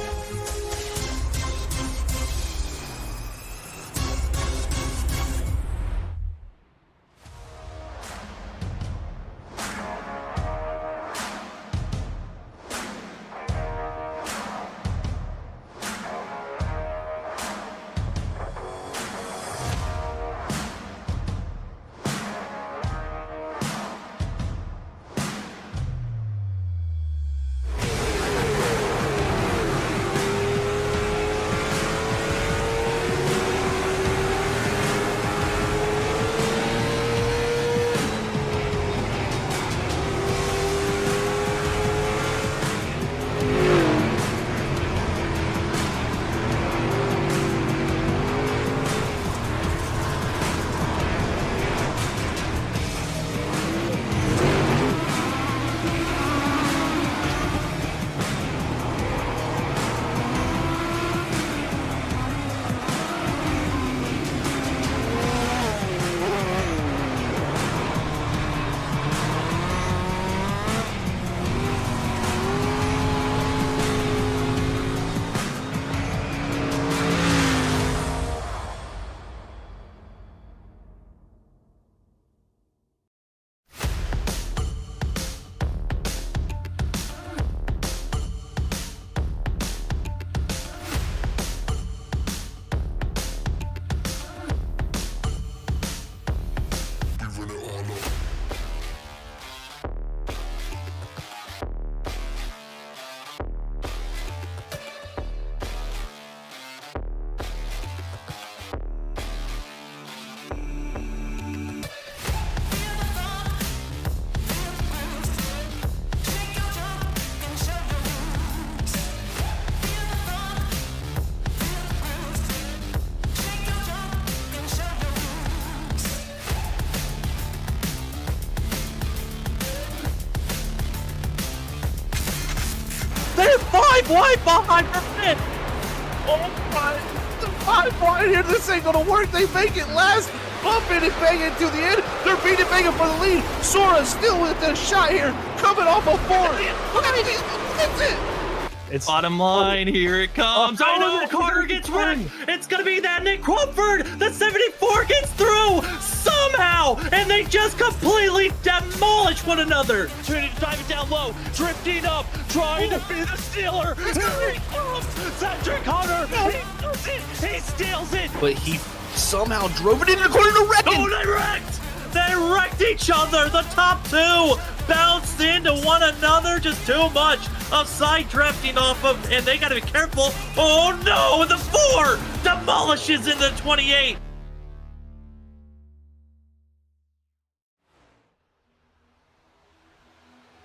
wide behind her pit. Oh my, the 5 wide here, this ain't gonna work. They make it last, bumping and banging to the end. They're beating banging for the lead. Sora still with the shot here, coming off a 4. That's it. It's bottom line, here it comes. I know Carter gets wrecked. It's gonna be that Nick Crawford. The 74 gets through somehow, and they just completely demolish one another. Trinity driving down low, drifting up, trying to be the stealer. Here he comes, Cedric Hunter. He does it. He steals it. But he somehow drove it into the corner to wreck it. Oh, they wrecked! They wrecked each other. The top two bounced into one another. Just too much of side drifting off of, and they got to be careful. Oh no! The 4 demolishes in the 28.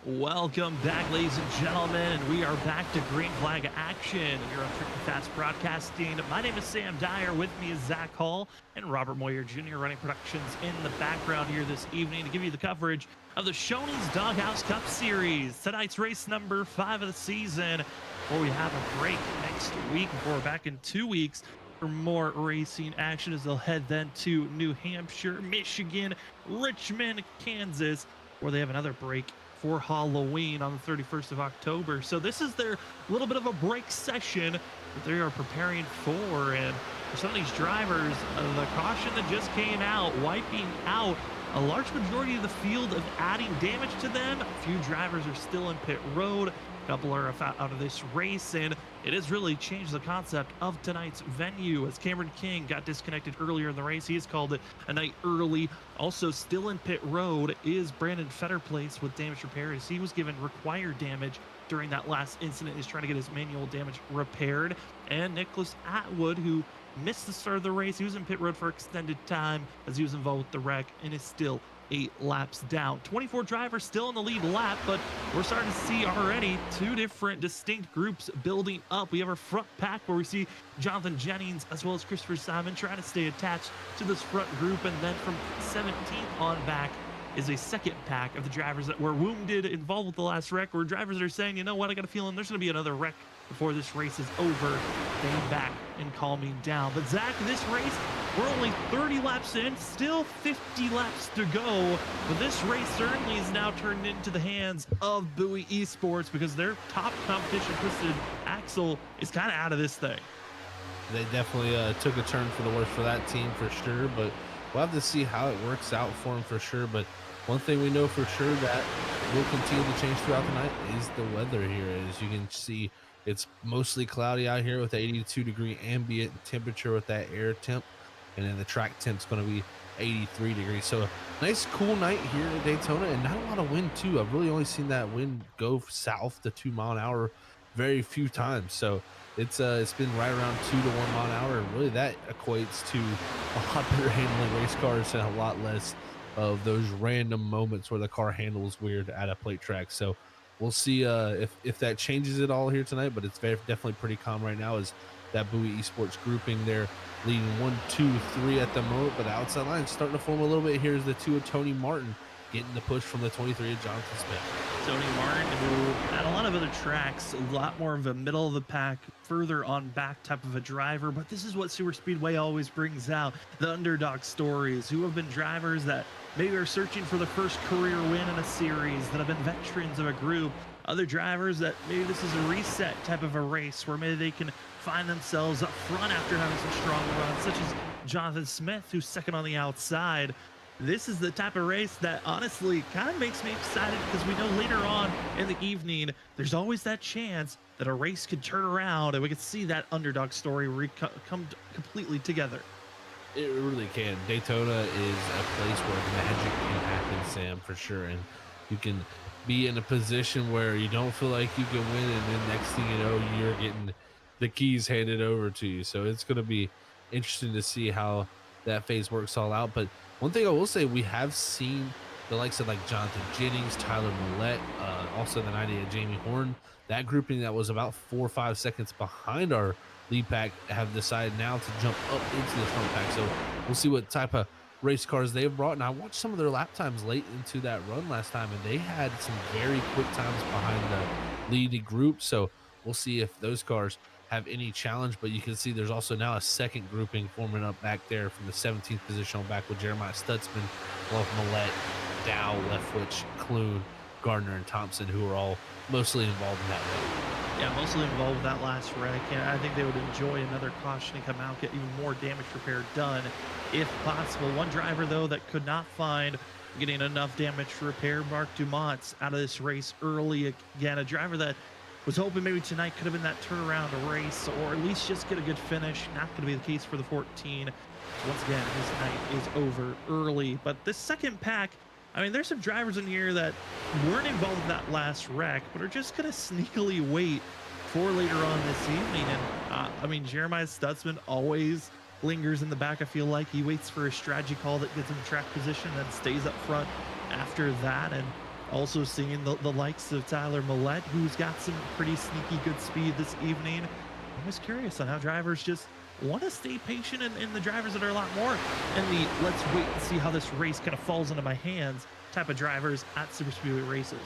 Welcome back, ladies and gentlemen. We are back to green flag action here on Tricky Fast Broadcasting. My name is Sam Dyer. With me is Zach Hall and Robert Moyer Jr. running productions in the background here this evening to give you the coverage of the Shoney's Doghouse Cup Series. Tonight's race number 5 of the season. Before we have a break next week, before we're back in 2 weeks for more racing action, as they'll head then to New Hampshire, Michigan, Richmond, Kansas, where they have another break for Halloween on the 31st of October. So this is their little bit of a break session that they are preparing for. And for some of these drivers, the caution that just came out, wiping out a large majority of the field of adding damage to them. A few drivers are still in pit road. A couple are out of this race, and it has really changed the concept of tonight's venue. As Cameron King got disconnected earlier in the race, he has called it a night early. Also still in pit road is Brandon Fetterplace with damage repairs. He was given required damage during that last incident. He's trying to get his manual damage repaired. And Nicholas Atwood, who missed the start of the race, he was in pit road for extended time as he was involved with the wreck and is still 8 laps down. 24 drivers still in the lead lap, but we're starting to see already 2 different distinct groups building up. We have our front pack where we see Jonathan Jennings as well as Christopher Simon trying to stay attached to this front group, and then from 17th on back is a second pack of the drivers that were wounded, involved with the last wreck, where drivers are saying, you know what, I got a feeling there's going to be another wreck before this race is over. Staying back and calming down. But Zach, this race, we're only 30 laps in, still 50 laps to go. But this race certainly is now turned into the hands of Bowie Esports, because their top competition, Twisted Axle, is kind of out of this thing. They definitely took a turn for the worse for that team for sure, but we'll have to see how it works out for them for sure. But one thing we know for sure that will continue to change throughout the night is the weather here. As you can see, it's mostly cloudy out here with 82-degree ambient temperature with that air temp, and then the track temp's going to be 83 degrees. So a nice cool night here at Daytona, and not a lot of wind too. I've really only seen that wind go south to 2 mile an hour very few times. So it's been right around 2 to 1 mile an hour, and really that equates to a lot better handling race cars and a lot less of those random moments where the car handles weird at a plate track. So we'll see if that changes at all here tonight, but it's definitely pretty calm right now. As that Bowie Esports grouping, they're leading 1, 2, 3 at the moment, but the outside line is starting to form a little bit. Here's the 2 of Tony Martin getting the push from the 23 of Jonathan Smith. Tony Martin, who at a lot of other tracks, a lot more of a middle of the pack, further on back type of a driver, but this is what Super Speedway always brings out, the underdog stories, who have been drivers that maybe are searching for the first career win in a series, that have been veterans of a group, other drivers that maybe this is a reset type of a race where maybe they can find themselves up front after having some strong runs, such as Jonathan Smith, who's second on the outside. This is the type of race that honestly kind of makes me excited, because we know later on in the evening, there's always that chance that a race could turn around and we could see that underdog story come completely together. It really can. Daytona is a place where magic can happen, Sam, for sure. And you can be in a position where you don't feel like you can win, and then next thing you know, you're getting the keys handed over to you. So it's going to be interesting to see how that phase works all out. But one thing I will say, we have seen the likes of like Jonathan Jennings, Tyler Millette, also the 90 of Jamie Horn, that grouping that was about 4 or 5 seconds behind our lead pack, have decided now to jump up into the front pack. So we'll see what type of race cars they've brought. And I watched some of their lap times late into that run last time, and they had some very quick times behind the leading group. So we'll see if those cars have any challenge. But you can see there's also now a second grouping forming up back there from the 17th position on back with Jeremiah Stutzman, Love Millette, Dow, Leftwich, Clune, Gardner, and Thompson, who are all mostly involved in that wreck. Yeah, mostly involved with that last wreck. And I think they would enjoy another caution and come out, get even more damage repair done if possible. One driver, though, that could not find getting enough damage to repair, Mark Dumont's out of this race early. Again, a driver that was hoping maybe tonight could have been that turnaround race, or at least just get a good finish. Not going to be the case for the 14. Once again, his night is over early. But this second pack, I mean, there's some drivers in here that weren't involved in that last wreck, but are just going to sneakily wait for later on this evening. And I mean, Jeremiah Stutzman always lingers in the back. I feel like he waits for a strategy call that gets him track position and then stays up front after that. And also seeing the likes of Tyler Millette, who's got some pretty sneaky good speed this evening. I'm just curious on how drivers just want to stay patient, and the drivers that are a lot more in the let's wait and see how this race kind of falls into my hands type of drivers at super speedway races.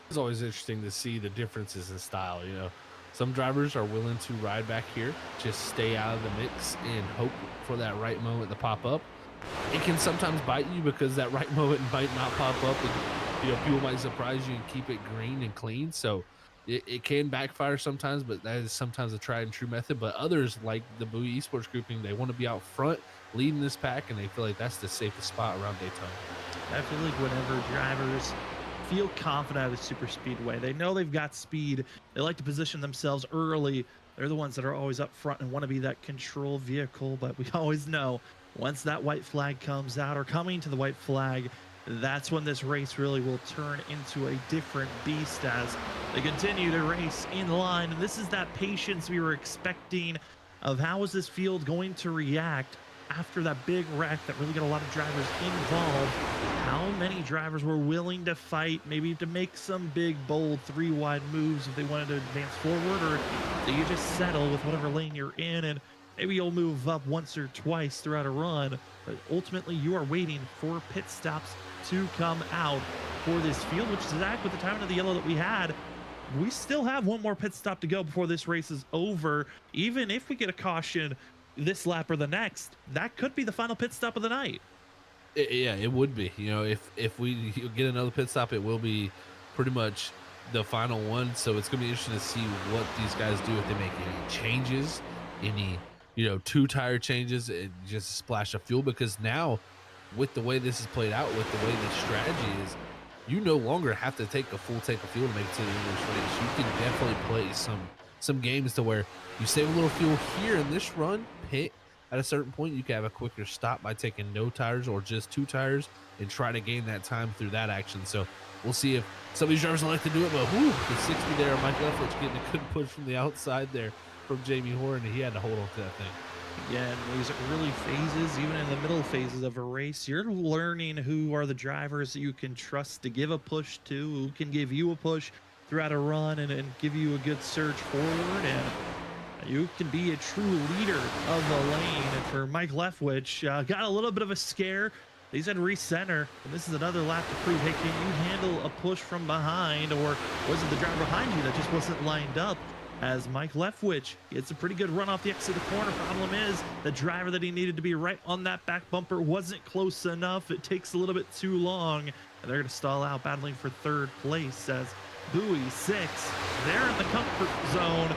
It's always interesting to see the differences in style. You know, some drivers are willing to ride back here, just stay out of the mix and hope for that right moment to pop up. It can sometimes bite you because that right moment might not pop up, and you know, people might surprise you and keep it green and clean. So it can backfire sometimes, but that is sometimes a tried and true method. But others, like the Bowie Esports grouping, they want to be out front leading this pack, and they feel like that's the safest spot around Daytona. I feel like whenever drivers feel confident at a super speedway, they know they've got speed, they like to position themselves early. They're the ones that are always up front and want to be that control vehicle. But we always know once that white flag comes out, or coming to the white flag, that's when this race really will turn into a different beast as they continue to race in line. And this is that patience we were expecting of how is this field going to react after that big wreck that really got a lot of drivers involved. How many drivers were willing to fight, maybe to make some big, bold, three-wide moves if they wanted to advance forward, or do you just settle with whatever lane you're in, and maybe you'll move up once or twice throughout a run, but ultimately you are waiting for pit stops to come out for this field, which is exactly with the timing of the yellow that we had. We still have one more pit stop to go before this race is over. Even if we get a caution this lap or the next, that could be the final pit stop of the night. Yeah, it would be. You know, if we get another pit stop, it will be pretty much the final one. So it's going to be interesting to see what these guys do, if they make any changes, any, you know, two tire changes, and just a splash of fuel. Because now, with the way this is played out, with the way the strategy is, you no longer have to take a full tank of fuel to make it to the end of this race. You can definitely play some games to where you save a little fuel here in this run, pit at a certain point. You can have a quicker stop by taking no tires or just two tires and try to gain that time through that action. So we'll see if some of these drivers like to do it. But whew, the 60 there, Mike Leftwich getting a good push from the outside there from Jamie Horn, and he had to hold on to that thing. Again, these early phases, even in the middle phases of a race, you're learning who are the drivers that you can trust to give a push to, who can give you a push throughout a run and give you a good surge forward, and you can be a true leader of the lane. And for Mike Leftwich, got a little bit of a scare. He said recenter, and this is another lap to prove, hey, can you handle a push from behind, or was it the driver behind you that just wasn't lined up? As Mike Leftwich gets a pretty good run off the exit of the corner. Problem is, the driver that he needed to be right on that back bumper wasn't close enough. It takes a little bit too long, and they're going to stall out, battling for third place as Bowie 6, they're in the comfort zone.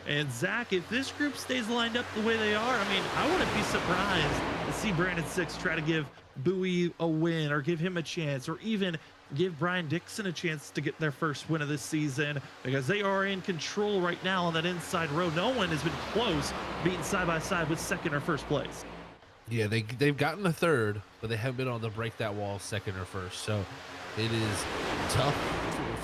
And Zach, if this group stays lined up the way they are, I mean, I wouldn't be surprised to see Brandon 6 try to give Bowie a win, or give him a chance, or even give Brian Dixon a chance to get their first win of this season, because they are in control right now on that inside road. No one has been close, beating side by side with second or first place. Yeah, they've gotten a third, but they haven't been able to break that wall second or first. So it is tough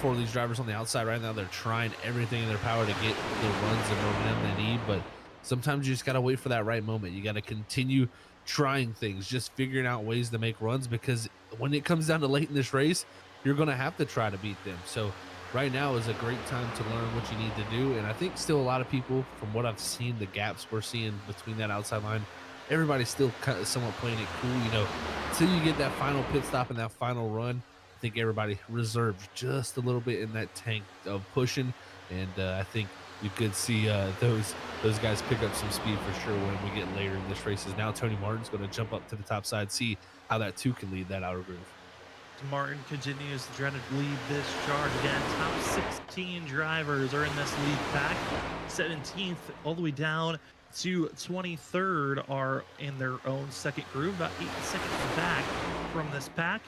for these drivers on the outside right now. They're trying everything in their power to get the runs and momentum they need, but sometimes you just got to wait for that right moment. You got to continue trying things, just figuring out ways to make runs, because when it comes down to late in this race, you're going to have to try to beat them. So right now is a great time to learn what you need to do. And I think still a lot of people, from what I've seen, the gaps we're seeing between that outside line, everybody's still kind of somewhat playing it cool, you know, until you get that final pit stop and that final run. I think everybody reserves just a little bit in that tank of pushing And I think you could see those guys pick up some speed for sure when we get later in this race. Is now Tony Martin's going to jump up to the top side, see how that two can lead that outer groove. Martin continues to try to lead this charge again. Top 16 drivers are in this lead pack. 17th all the way down to 23rd are in their own second groove, about 8 seconds back from this pack.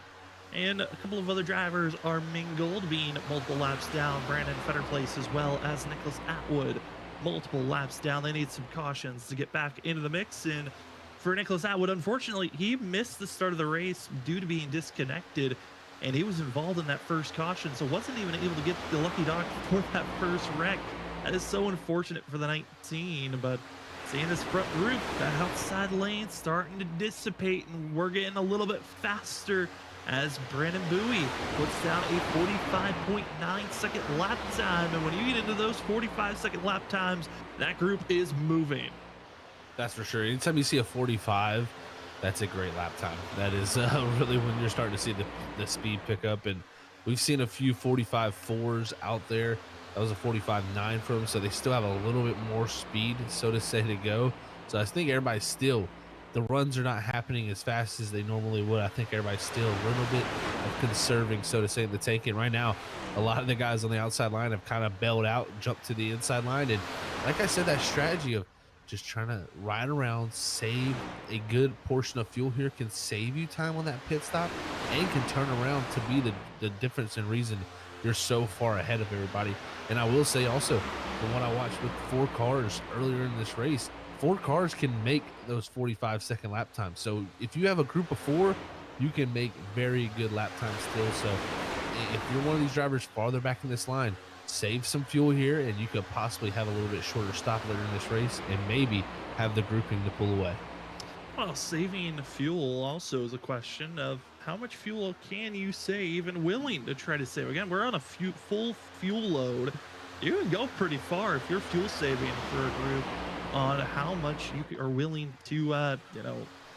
And a couple of other drivers are mingled, being multiple laps down. Brandon Fetterplace as well as Nicholas Atwood, multiple laps down. They need some cautions to get back into the mix. And for Nicholas Atwood, unfortunately, he missed the start of the race due to being disconnected, and he was involved in that first caution, so wasn't even able to get the lucky dog for that first wreck. That is so unfortunate for the 19, but seeing this front group, that outside lane starting to dissipate, and we're getting a little bit faster as Brandon Bowie puts down a 45.9 second lap time. And when you get into those 45-second lap times, that group is moving. That's for sure. Anytime you see a 45, that's a great lap time. That is really when you're starting to see the speed pick up. And we've seen a few 45.4s out there. That was a 45.9 for them, so they still have a little bit more speed, so to say, to go. So I think everybody's still, the runs are not happening as fast as they normally would. I think everybody's still a little bit of conserving, so to say, the tank. And right now, a lot of the guys on the outside line have kind of bailed out, jumped to the inside line. And like I said, that strategy of just trying to ride around, save a good portion of fuel here can save you time on that pit stop and can turn around to be the difference in reason you're so far ahead of everybody. And I will say also, from what I watched with 4 cars earlier in this race, 4 cars can make those 45-second lap times. So if you have a group of 4, you can make very good lap times still. So if you're one of these drivers farther back in this line, save some fuel here, and you could possibly have a little bit shorter stop later in this race and maybe have the grouping to pull away. Well, saving fuel also is a question of how much fuel can you save and willing to try to save. Again, we're on a full fuel load. You can go pretty far if you're fuel saving for a group on how much you are willing to,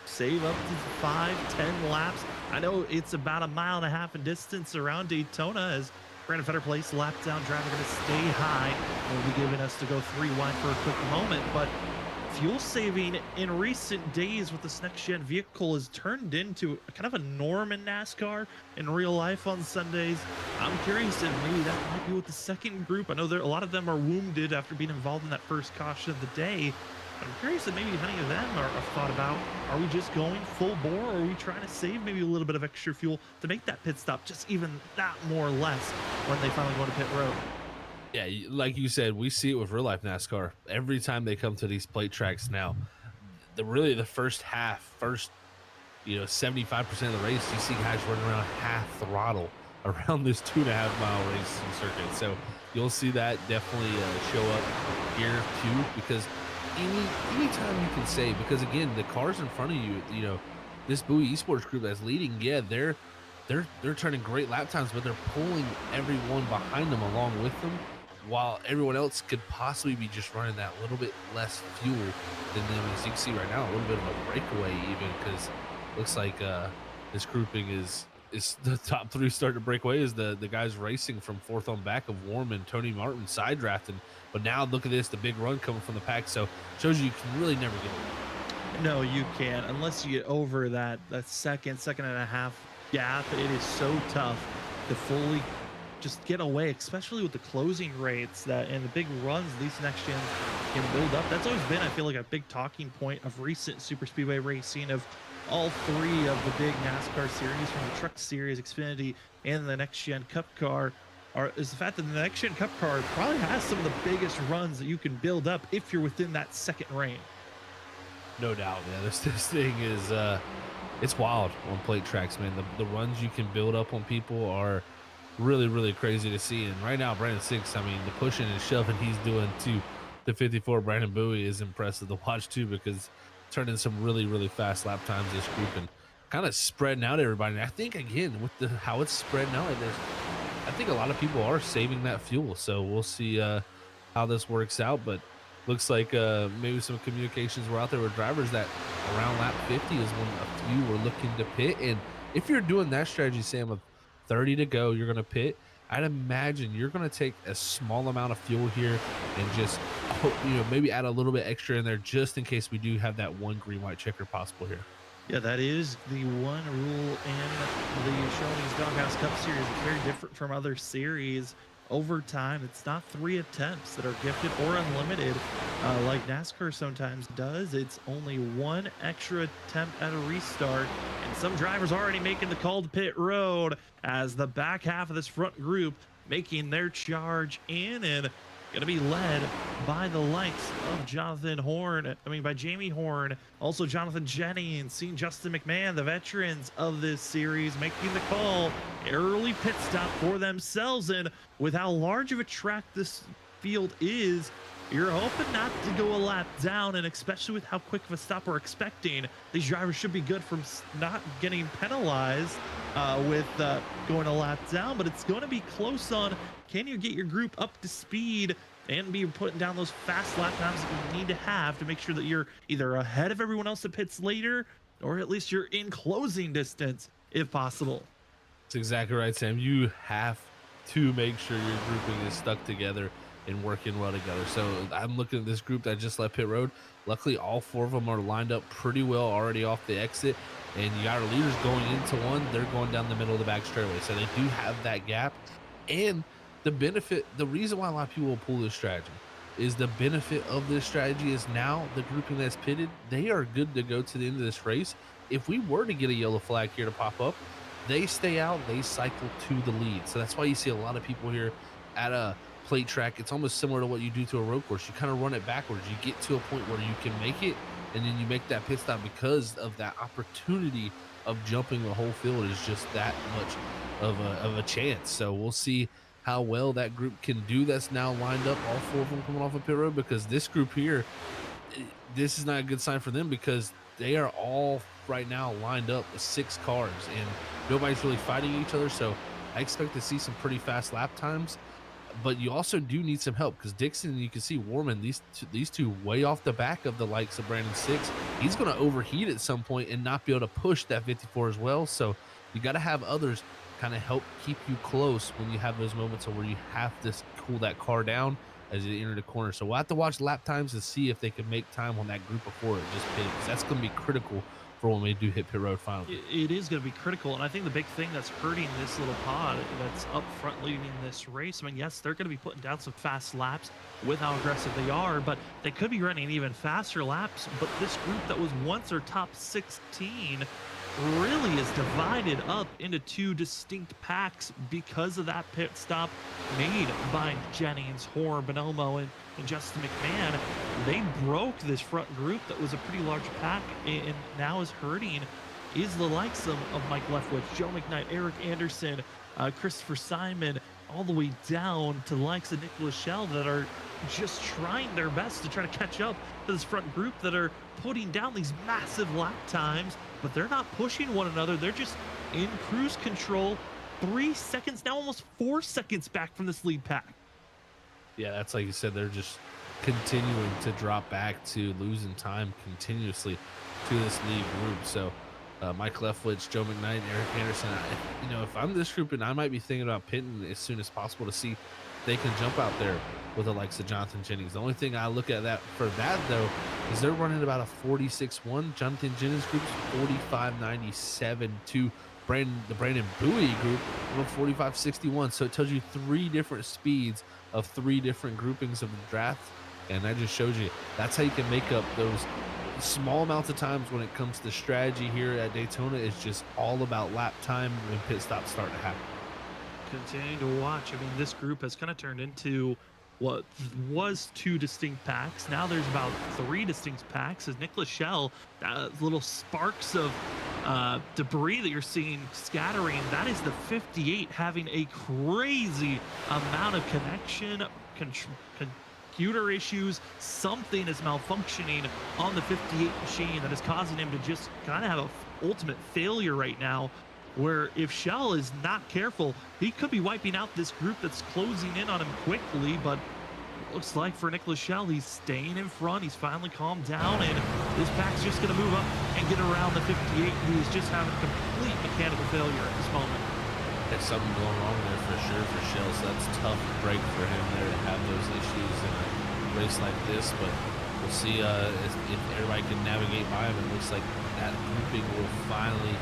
save up to 5-10 laps. I know it's about 1.5 miles in distance around Daytona, as Brandon Fetterplace, lap down driver, going to stay high. Will be giving us to go 3 wide for a quick moment, but fuel saving in recent days with this next gen vehicle has turned into kind of a norm in NASCAR in real life on Sundays. I'm curious if maybe that might be with the second group. I know a lot of them are wounded after being involved in that first caution of the day. I'm curious if maybe any of them are thought about, are we just going full bore, or are we trying to save maybe a little bit of extra fuel to make that pit stop just even that more or less when they finally go to pit road? Yeah, like you said, we see it with real life NASCAR. Every time they come to these plate tracks now, the first 75% of the race, you see guys running around half throttle around this 2.5 mile racing circuit. So you'll see that definitely show up here too, because anytime you can save, because again, the cars in front of you, this Bowie Esports group that's leading, yeah, they're turning great lap times, but they're pulling everyone behind them along with them, while everyone else could possibly be just running that little bit less fuel than them. As you can see right now, a little bit of a breakaway even, because looks like this grouping is the top 3 starting to break away, is the guys racing from 4th on back of Warm and Tony Martin side drafting. But now look at this, the big run coming from the pack. So shows you can really never get away. No, you can't, unless you get over that second and a half gap. It is so tough to fully just get away, especially with the closing rates and the big runs these next gens can build up. That's always been, I feel like, a big talking point of recent super speedway racing, of all 3 of the big NASCAR series, from the Truck Series, Xfinity, and the next gen Cup car, is the fact that the next gen Cup car probably has some of the biggest runs that you can build up if you're within that second reign. No doubt, man. This thing is it's wild on plate tracks, man. The runs you can build up on people are really, really crazy to see. And right now, Brandon Six, I mean, the pushing and shoving he's doing to the 54 Brandon Bowie is impressive to watch too, because turning some really, really fast lap times this group and kind of spreading out everybody. And I think, again, with how it's spreading out, I think a lot of people are saving that fuel. So we'll see how this works out. But looks like maybe some communications were out there with drivers that around lap 50 is when a few were looking to pit. And if you're doing that strategy, Sam, of 30 to go, you're going to pit, I'd imagine you're going to take a small amount of fuel here and just, maybe add a little bit extra in there just in case we do have that one green white checker possible here. Yeah, that is the one rule in the Shoney's Doghouse Cup Series. It's very different from other series. Overtime, it's not 3 attempts that are gifted or unlimited like NASCAR sometimes does. It's only 1 extra attempt at a restart, and some drivers already making the call to pit road as the back half of this front group making their charge in, and gonna be led by the likes of by Jamie Horn, also Jonathan Jennings, seeing Justin McMahon, the veterans of this series, making the call. Early pit stop for themselves, and with how large of a track this field is, you're hoping not to go a lap down, and especially with how quick of a stop we're expecting, these drivers should be good from not getting penalized with going a lap down, but it's going to be close on can you get your group up to speed and be putting down those fast lap times that you need to have to make sure that you're either ahead of everyone else that pits later, or at least you're in closing distance if possible. That's exactly right, Sam. You have to make sure your grouping is stuck together and working well together. So I'm looking at this group that just left pit road. Luckily, all 4 of them are lined up pretty well already off the exit. And you got our leaders going into one. They're going down the middle of the back straightaway. So they do have that gap. And the reason why a lot of people will pull this strategy is the benefit of this strategy is now the grouping that's pitted, they are good to go to the end of this race. If we were to get a yellow flag here to pop up, they stay out, they cycle to the lead. So that's why you see a lot of people here at a plate track. It's almost similar to what you do to a road course. You kind of run it backwards. You get to a point where you can make it, and then you make that pit stop because of that opportunity of jumping the whole field is just that much of a chance. So we'll see how well that group can do that's now lined up, all 4 of them coming off of pit road, because this group here, this is not a good sign for them because they are all right now lined up with 6 cars and nobody's really fighting each other. So I expect to see some pretty fast lap times, but you also do need some help because Dixon, you can see Warman, these two way off the back of the likes of Brandon Six. He's going to overheat at some point and not be able to push that 54 as well. So you got to have others kind of help keep you close when you have those moments where you have to cool that car down as you enter the corner. So we'll have to watch lap times to see if they can make time on that group before it just pitted, because that's going to be critical for when we do hit pit road finally. It is going to be critical, and I think the big thing that's hurting this little pod that's up front leading this race, I mean, yes, they're going to be putting down some fast laps with how aggressive they are, but they could be running even faster laps. But this group that was once our top 16 really is divided up into 2 distinct packs because of that pit stop made by Jennings, Horn, Bonomo, and Justin McMahon. They broke this front group that was a pretty large pack, and now is hurting is the likes of Mike Leftwich, Joe McKnight, Eric Anderson, Christopher Simon, all the way down to the likes of Nick Lachelle that are just trying their best to try to catch up to this front group that are putting down these massive lap times, but they're not pushing one another. They're just in cruise control. 3 seconds, now almost 4 seconds back from this lead pack. Yeah, that's like you said, they're just continuing to drop back to losing time continuously to this lead group. So Mike Leftwich, Joe McKnight, Eric Anderson, if I'm this group, and I might be thinking about pitting as soon as possible to see if they can jump out there with the likes of Jonathan Jennings. The only thing I look at though is they're running about a 46.1. Jonathan Jennings group's 45.97 to the Brandon Bowie group of 45.61. So it tells you 3 different speeds of 3 different groupings of the draft, and that just shows you that's how you can make up those small amounts of times when it comes to strategy here at Daytona. It's just all about lap time when pit stops start to happen. Continue to watch. I mean, this group has kind of turned into what was 2 distinct packs. Now there's about 3 distinct packs as Nick Lachelle, little sparks of debris that you're seeing scattering. That is the 58 having a crazy amount of connection, computer issues. Something is malfunctioning on the 58 machine that is causing him to just kind of have an ultimate failure right now, where if Shell is not careful, he could be wiping out this group that's closing in on him quickly. But it looks like for Nick Lachelle, he's staying in front. He's finally calmed down, and this pack's just going to move up and get around the 58, who is just having complete mechanical failure at this moment. There's something going wrong there for sure for Shell, so that's a tough break for him there to have those issues in a race like this. But we'll see if everybody can navigate by him. It looks like that grouping will finally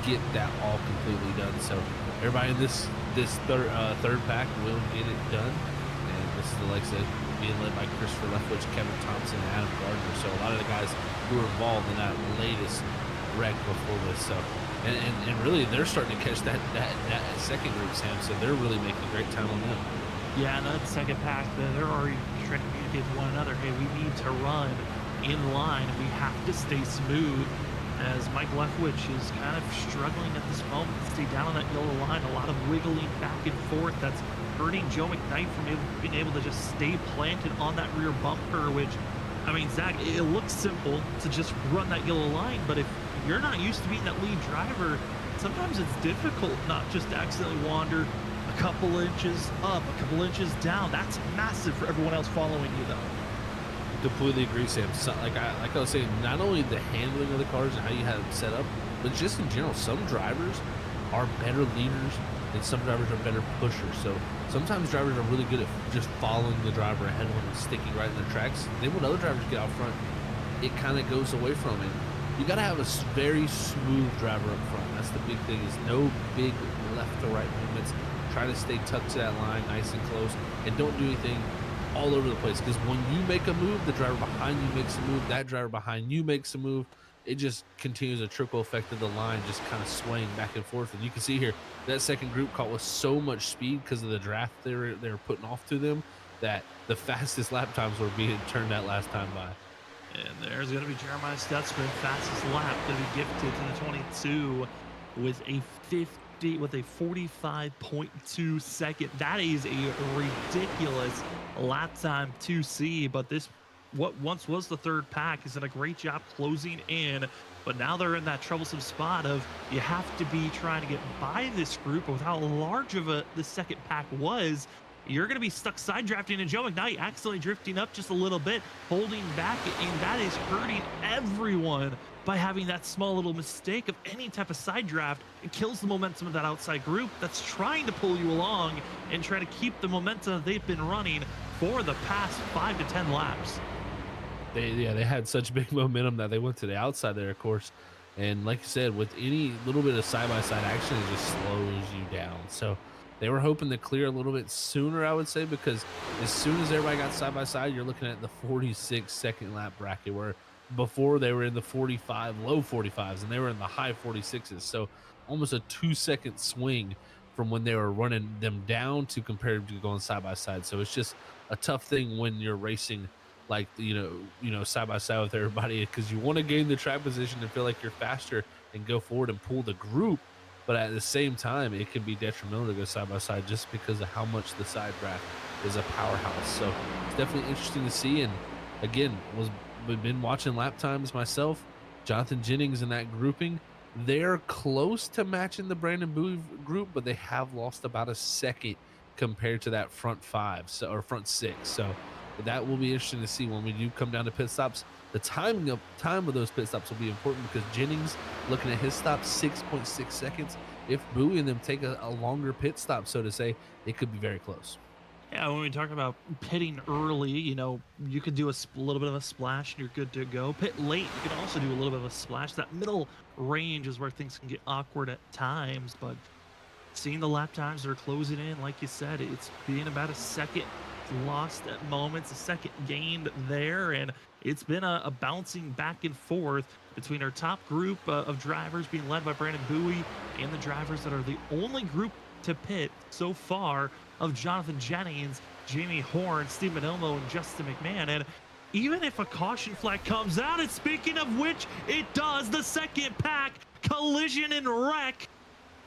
get that all completely done. So everybody in this third pack will get it done. And this is, like I said, being led by Christopher Leftwich, Kevin Thompson, and Adam Gardner. So a lot of the guys who were involved in that latest wreck before this. So and really they're starting to catch that second group, Sam. So they're really making great time on them. Yeah, and that second pack, they're already trying to communicate to one another, hey, we need to run in line. We have to stay smooth, as Mike Leftwich is kind of struggling at this moment to stay down on that yellow line. A lot of wiggling back and forth that's hurting Joe McKnight from being able to just stay planted on that rear bumper, which, I mean, Zach, it looks simple to just run that yellow line, but if you're not used to being that lead driver, sometimes it's difficult not just to accidentally wander a couple inches up, a couple inches down. That's massive for everyone else following you, though. Completely agree, Sam. So, like I was saying, not only the handling of the cars and how you have them set up, but just in general, some drivers are better leaders and some drivers are better pushers. So sometimes drivers are really good at just following the driver ahead of them and sticking right in the tracks. Then when other drivers get out front, it kind of goes away from it. You got to have a very smooth driver up front. That's the big thing, is no big left or right movements. Try to stay tucked to that line nice and close, and don't do anything all over the place, because when you make a move, the driver behind you makes a move, that driver behind you makes a move. It just continues a trickle effect of the line just kind of swaying back and forth. And you can see here that second group caught with so much speed because of the draft they were putting off to them, that the fastest lap times were being turned that last time by. And there's going to be Jeremiah Stutzman, fastest lap to be gifted to the 22 with a 45.2 second. That is a ridiculous lap time to see, but this, what once was the third pack, is done a great job closing in, but now they're in that troublesome spot of you have to be trying to get by this group. With how large of the second pack was, you're going to be stuck side drafting, and Joe McKnight accidentally drifting up just a little bit, holding back, and that is hurting everyone by having that small little mistake of any type of side draft. It kills the momentum of that outside group that's trying to pull you along and try to keep the momentum they've been running for the past 5 to 10 laps. They had such big momentum that they went to the outside there, of course. And like you said, with any little bit of side-by-side action, it just slows you down. So they were hoping to clear a little bit sooner, I would say, because as soon as everybody got side-by-side, you're looking at the 46 second lap bracket, where before they were in the 45, low 45s, and they were in the high 46s. So almost a 2-second swing from when they were running them down to compared to going side-by-side. So it's just a tough thing when you're racing like, you know, side-by-side with everybody, because you want to gain the track position and feel like you're faster and go forward and pull the group. But at the same time, it can be detrimental to go side-by-side just because of how much the side draft is a powerhouse. So it's definitely interesting to see. And again, we've been watching lap times myself. Jonathan Jennings in that grouping, they're close to matching the Brandon Bowie group, but they have lost about a second compared to that front five, or front six. So that will be interesting to see when we do come down to pit stops. The time of those pit stops will be important, because Jennings, looking at his stop, 6.6 seconds. If Bowie and them take a longer pit stop, so to say, it could be very close. Yeah, when we talk about pitting early, you know, you could do a little bit of a splash and you're good to go. Pit late, you can also do a little bit of a splash. That middle range is where things can get awkward at times, but seeing the lap times that are closing in, like you said, it's being about a second lost at moments, a second gained there, and it's been a bouncing back and forth between our top group of drivers being led by Brandon Bowie and the drivers that are the only group to pit so far of Jonathan Jennings, Jamie Horn, Stephen Ilmo, and Justin McMahon. And even if a caution flag comes out, and speaking of which, it does, the second pack collision and wreck.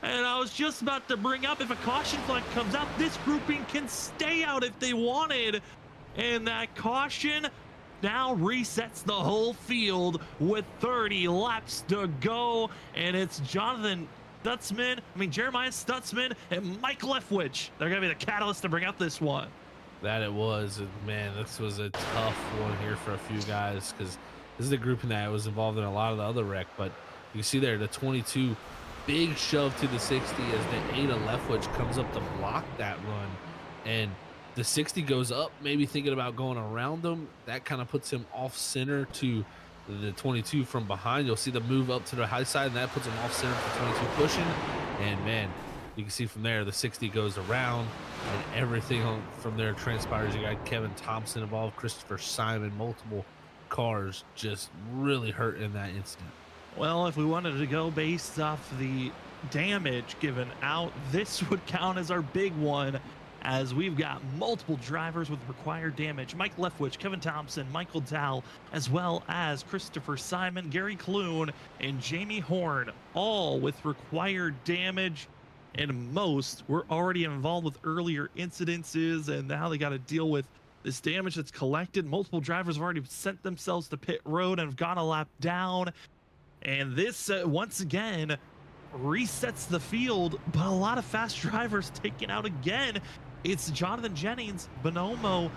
And I was just about to bring up, if a caution flag comes out, this grouping can stay out if they wanted. And that caution now resets the whole field with 30 laps to go. And it's Jeremiah Stutzman and Mike Leftwich. They're going to be the catalyst to bring out this one. That it was. And man, this was a tough one here for a few guys, because this is the grouping that was involved in a lot of the other wreck. But you see there, the 22 big shove to the 60 as the Ada Leftwich comes up to block that run. And the 60 goes up, maybe thinking about going around him. That kind of puts him off center to the 22 from behind. You'll see the move up to the high side, and that puts him off center for 22 pushing. And man, you can see from there, the 60 goes around, and everything from there transpires. You got Kevin Thompson involved, Christopher Simon, multiple cars just really hurt in that incident. Well, if we wanted to go based off the damage given out, this would count as our big one, as we've got multiple drivers with required damage. Mike Leftwich, Kevin Thompson, Michael Dow, as well as Christopher Simon, Gary Clune, and Jamie Horn, all with required damage. And most were already involved with earlier incidences, and now they got to deal with this damage that's collected. Multiple drivers have already sent themselves to pit road and have gone a lap down. And this, once again, resets the field, but a lot of fast drivers taken out again. It's Jonathan Jennings, Bonomo,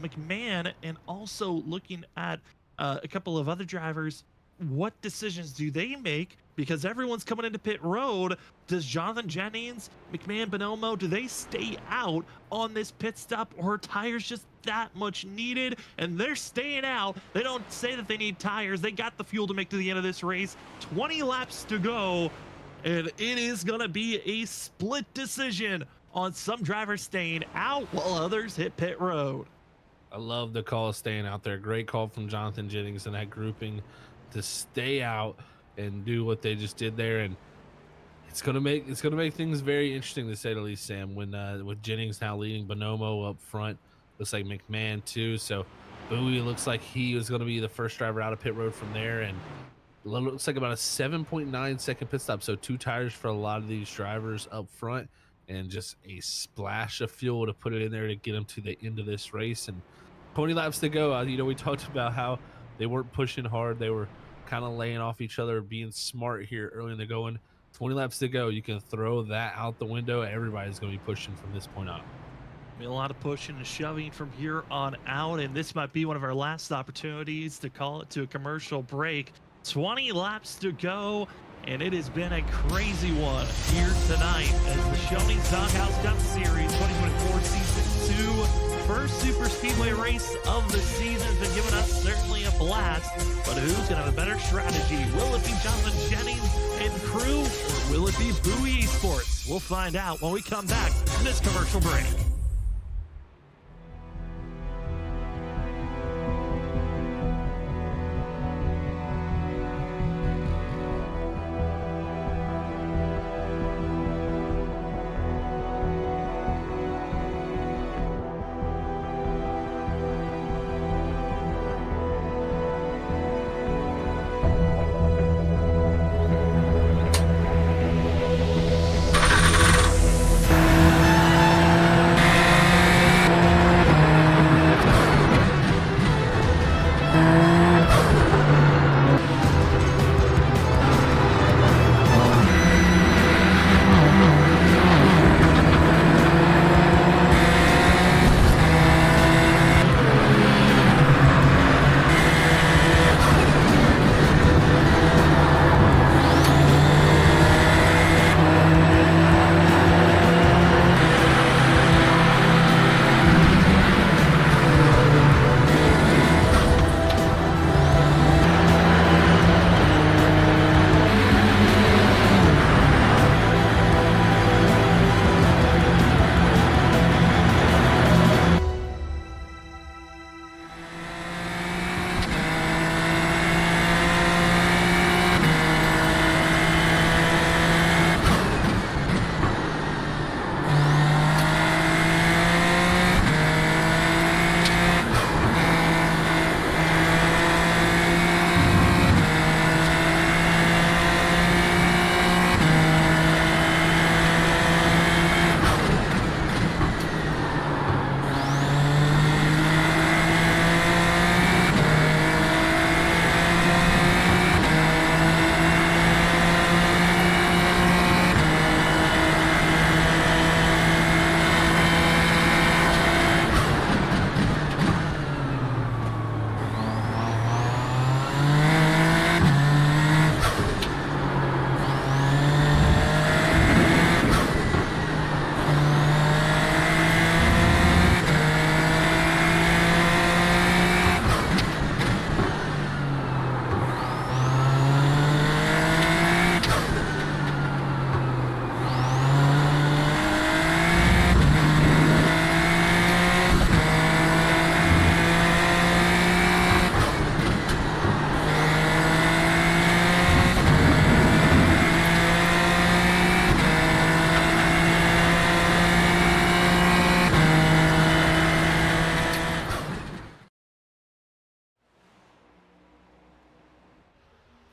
McMahon, and also looking at a couple of other drivers. What decisions do they make? Because everyone's coming into pit road. Does Jonathan Jennings, McMahon, Bonomo, do they stay out on this pit stop, or are tires just that much needed? And they're staying out. They don't say that they need tires. They got the fuel to make to the end of this race. 20 laps to go, and it is going to be a split decision on some drivers staying out while others hit pit road. I love the call of staying out there. Great call from Jonathan Jennings and that grouping to stay out and do what they just did there. And it's gonna make things very interesting, to say the least, Sam, when with Jennings now leading, Bonomo up front, looks like McMahon too. So Bowie looks like he was going to be the first driver out of pit road from there, and looks like about a 7.9 second pit stop. So 2 tires for a lot of these drivers up front, and just a splash of fuel to put it in there to get them to the end of this race. And 20 laps to go. We talked about how they weren't pushing hard. They were kind of laying off each other, being smart here early in the going. 20 laps to go. You can throw that out the window. Everybody's going to be pushing from this point on. A lot of pushing and shoving from here on out, and this might be one of our last opportunities to call it to a commercial break. 20 laps to go, and it has been a crazy one here tonight as the Shoney's Doghouse Cup Series 2024 Season 2 first super speedway race of the season has been giving us certainly a blast, but who's going to have a better strategy? Will it be Jonathan Jennings and crew, or will it be Bowie Esports? We'll find out when we come back from this commercial break.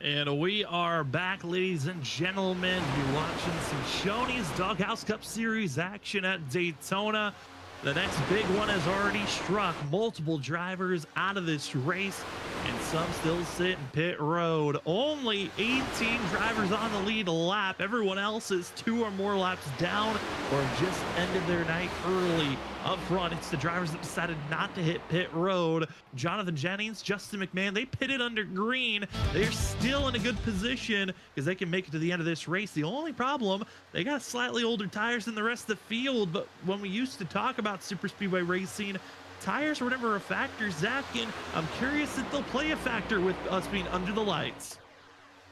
And we are back, ladies and gentlemen. You're watching some Shoney's Doghouse Cup Series action at Daytona. The next big one has already struck. Multiple drivers out of this race, and some still sit in pit road. Only 18 drivers on the lead lap. Everyone else is 2 or more laps down or just ended their night early. Up front, it's the drivers that decided not to hit pit road. Jonathan Jennings, Justin McMahon, they pitted under green. They're still in a good position because they can make it to the end of this race. The only problem, they got slightly older tires than the rest of the field, but when we used to talk about super speedway racing, tires were never a factor, Zach, and I'm curious if they'll play a factor with us being under the lights.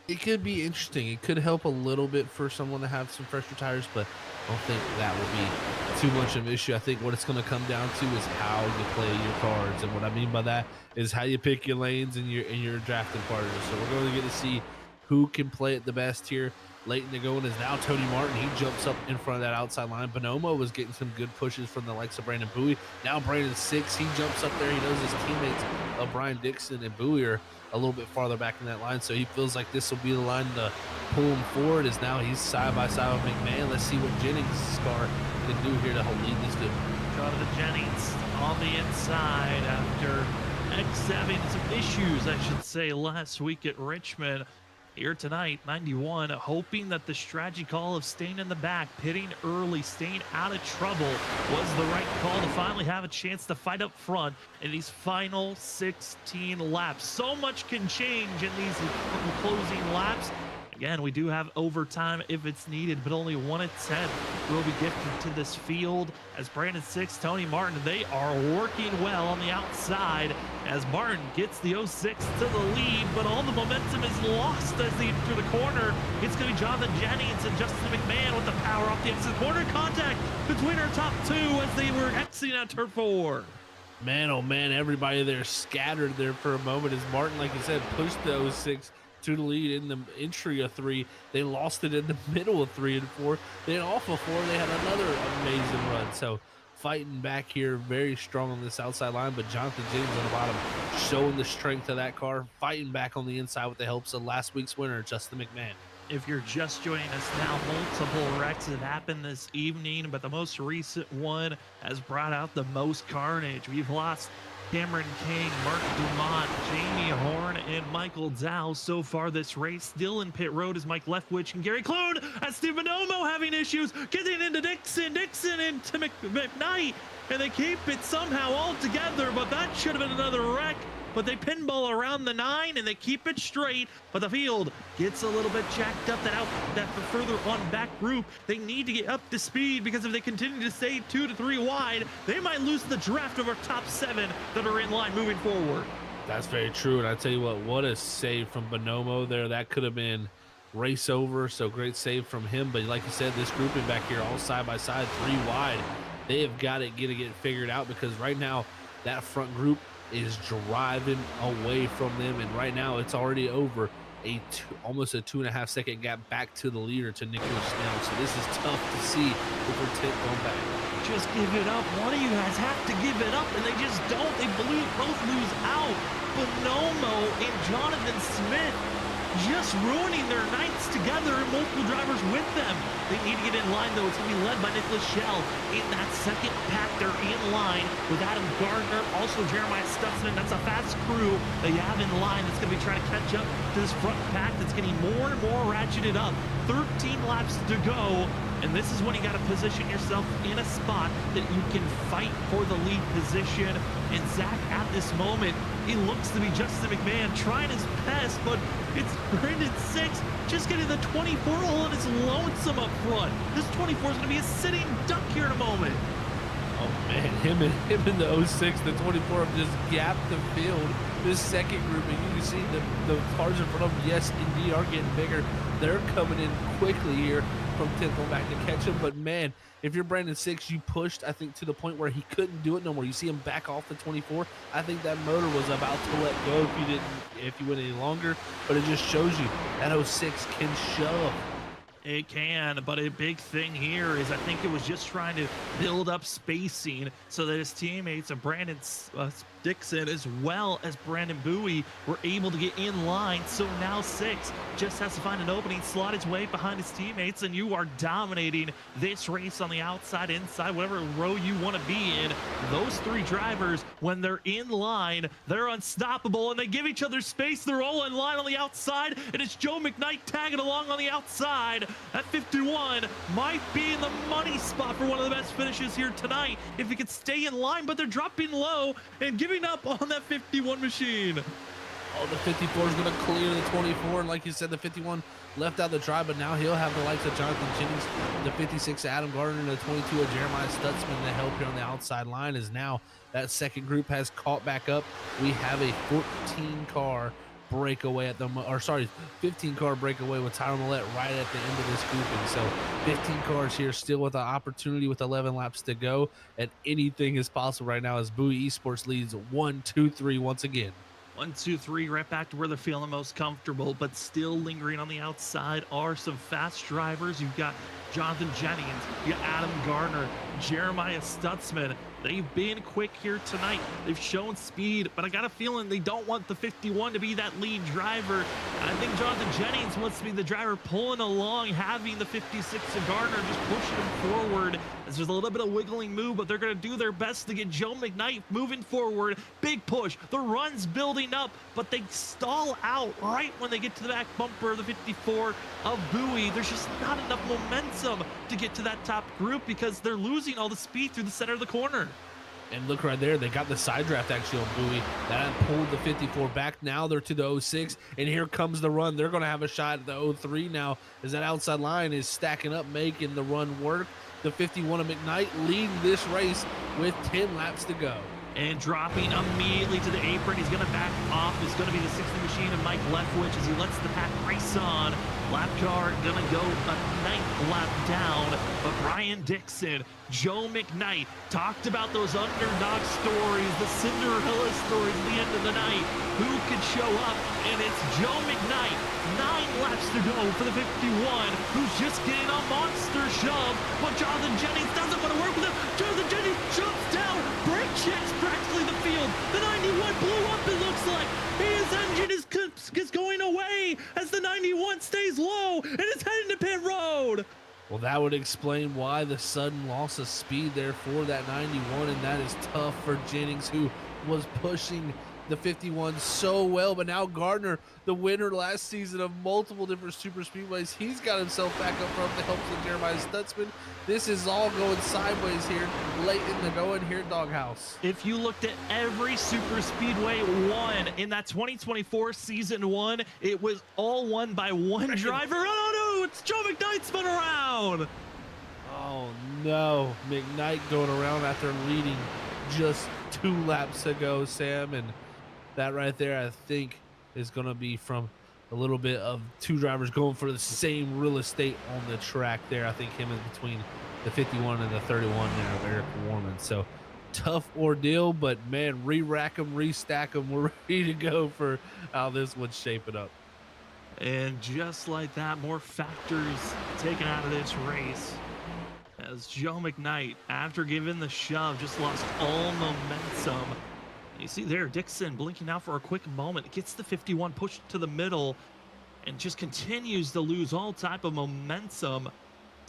It could be interesting. It could help a little bit for someone to have some fresher tires, but I don't think that will be too much of an issue. I think what it's going to come down to is how you play your cards, and what I mean by that is how you pick your lanes and your drafting partners. So we're going to get to see who can play it the best here. Late in the going is now Tony Martin. He jumps up in front of that outside line. Bonomo was getting some good pushes from the likes of Brandon Bowie. Now Brandon 6, he jumps up there. He knows his teammates Brian Dixon and Bowie are a little bit farther back in that line, so he feels like this will be the line to pull him forward, as now he's side by side with McMahon. Let's see what Jennings' car can do here to help lead this dude. Jonathan Jennings on the inside after having some issues, I should say, last week at Richmond. Here tonight, 91, hoping that the strategy call of staying in the back, pitting early, staying out of trouble was the right call to finally have a chance to fight up front in these final 16 laps. So much can change in these closing laps. Again, we do have overtime if it's needed, but only 1 of 10 will be gifted to this field as Brandon 6, Tony Martin, they are working well on the outside as Martin gets the 06 to the lead, but all the momentum is lost as they enter the corner. It's going to be Jonathan Jennings and Justin McMahon with the power off the exit corner. Contact between our top 2 as they were exiting at turn 4. Man, oh man, everybody there scattered there for a moment as Martin, like you said, pushed the 06 to the lead in the entry of 3. They lost it in the middle of 3 and 4. Then off of 4, they had another amazing run. So fighting back here, very strong on this outside line, but Jonathan James on the bottom showing the strength of that car, fighting back on the inside with the helps of last week's winner, Justin McMahon. If you're just joining us now, multiple wrecks have happened this evening, but the most recent one has brought out the most carnage. We've lost Cameron King, Mark Dumont, Jamie Horn, and Michael Dow so far this race. Still in pit road is Mike Leftwich and Gary Clune, as Steve Bonomo having issues getting into Dixon into McKnight, and they keep it somehow all together, but that should have been another wreck. But they pinball around the 9 and they keep it straight, but the field gets a little bit jacked up that further on back group. They need to get up to speed, because if they continue to stay 2 to 3 wide, they might lose the draft of our top 7 that are in line moving forward. That's very true, and I tell you what a save from Bonomo there. That could have been race over, so great save from him. But like you said, this grouping back here all side by side, 3 wide, they have got to get it figured out, because right now that front group is driving away from them, and right now it's already over almost a 2.5 second gap back to the leader, to Nicholas Snell. So this is tough to see if we're 10th going back. Just give it up. One of you guys have to give it up, and they just don't. They both lose out. Bonomo and Jonathan Smith just ruining their nights together, and multiple drivers with them. They need to get in line, though. It's going to be led by Nicholas Schell in that second pack. They're in line with Adam Gardner, also Jeremiah Stutzman. That's a fast crew that you have in line that's going to be trying to catch up to this front pack that's getting more and more ratcheted up. 13 laps to go, and this is when you got to position yourself in a spot that you can fight for the lead position. And Zach, at this moment, it looks to be Justin McMahon trying his best, but it's Brandon 6 just getting the 24 hole, and it's lonesome up front. This 24 is going to be a sitting duck here in a moment. Oh man, him and the 06, the 24 have just gapped the field. This second grouping, you can see the cars in front of them, yes, indeed, are getting bigger. They're coming in quickly here from 10th on back to catch him. But man, if you're Brandon 6, you pushed, I think, to the point where he couldn't do it no more. You see him back off the 24. I think that motor was about to let go if you went any longer. But it just shows you that 06 can shove. It can, but a big thing here is I think it was just trying to build up spacing so that his teammates of Brandon Dixon as well as Brandon Bowie were able to get in line. So now 6 just has to find an opening, slot his way behind his teammates, and you are dominating this race on the outside, inside, whatever row you want to be in. Those 3 drivers, when they're in line, they're unstoppable and they give each other space. They're all in line on the outside, and it's Joe McKnight tagging along on the outside. That 51 might be in the money spot for one of the best finishes here tonight if he could stay in line, but they're dropping low and giving up on that 51 machine. Oh, the 54 is going to clear the 24, and like you said, the 51 left out the drive, but now he'll have the likes of Jonathan Jennings, the 56 Adam Gardner, and the 22 of Jeremiah Stutzman to help here on the outside line. As now that second group has caught back up. We have a 14-car breakaway at the, or sorry, 15-car breakaway with Tyler Millette right at the end of this grouping. So 15 cars here still with an opportunity with 11 laps to go, and anything is possible right now as Bowie Esports leads 1-2-3 once again. 1, 2, 3, right back to where they're feeling most comfortable, but still lingering on the outside are some fast drivers. You've got Jonathan Jennings, you got Adam Gardner, Jeremiah Stutzman. They've been quick here tonight. They've shown speed, but I got a feeling they don't want the 51 to be that lead driver. I think Jonathan Jennings wants to be the driver pulling along, having the 56 of Gardner just pushing him forward. As there's a little bit of wiggling move, but they're going to do their best to get Joe McKnight moving forward. Big push. The run's building up, but they stall out right when they get to the back bumper of the 54 of Bowie. There's just not enough momentum to get to that top group because they're losing all the speed through the center of the corner. And look right there, they got the side draft actually on Bowie. That pulled the 54 back. Now they're to the 06, and here comes the run. They're going to have a shot at the 03 now as that outside line is stacking up, making the run work. The 51 of McKnight leading this race with 10 laps to go. And dropping immediately to the apron. He's going to back off. It's going to be the 60 machine of Mike Leftwich as he lets the pack race on. Lap car going to go a 9th lap down. But Ryan Dixon, Joe McKnight talked about those underdog stories, the Cinderella stories at the end of the night. Who could show up? And it's Joe McKnight. 9 laps to go for the 51, who's just getting a monster shove. But Jonathan Jennings doesn't want to work with him. Jonathan Jennings jumps down, brake checks practically the field. The 91 blew up, it looks like. His engine is going away as the 91 stays low and is heading to pit road. Well, that would explain why the sudden loss of speed there for that 91, and that is tough for Jennings, who was pushing the 51 so well. But now Gardner, the winner last season of multiple different super speedways, he's got himself back up front to help with Jeremiah Stutzman. This is all going sideways here late in the going here at Doghouse. If you looked at every super speedway won in that 2024 season 1, it was all won by one driver. Oh no, it's Joe McKnight spun around. Oh no, McKnight going around after leading just 2 laps ago, Sam, and that right there, I think, is going to be from a little bit of 2 drivers going for the same real estate on the track there. I think him in between the 51 and the 31 there of Eric Warman. So tough ordeal, but man, re-rack them, restack them. We're ready to go for how this one's shaping up. And just like that, more factors taken out of this race as Joe McKnight, after giving the shove, just lost all momentum. You see there, Dixon blinking out for a quick moment, gets the 51 pushed to the middle and just continues to lose all type of momentum.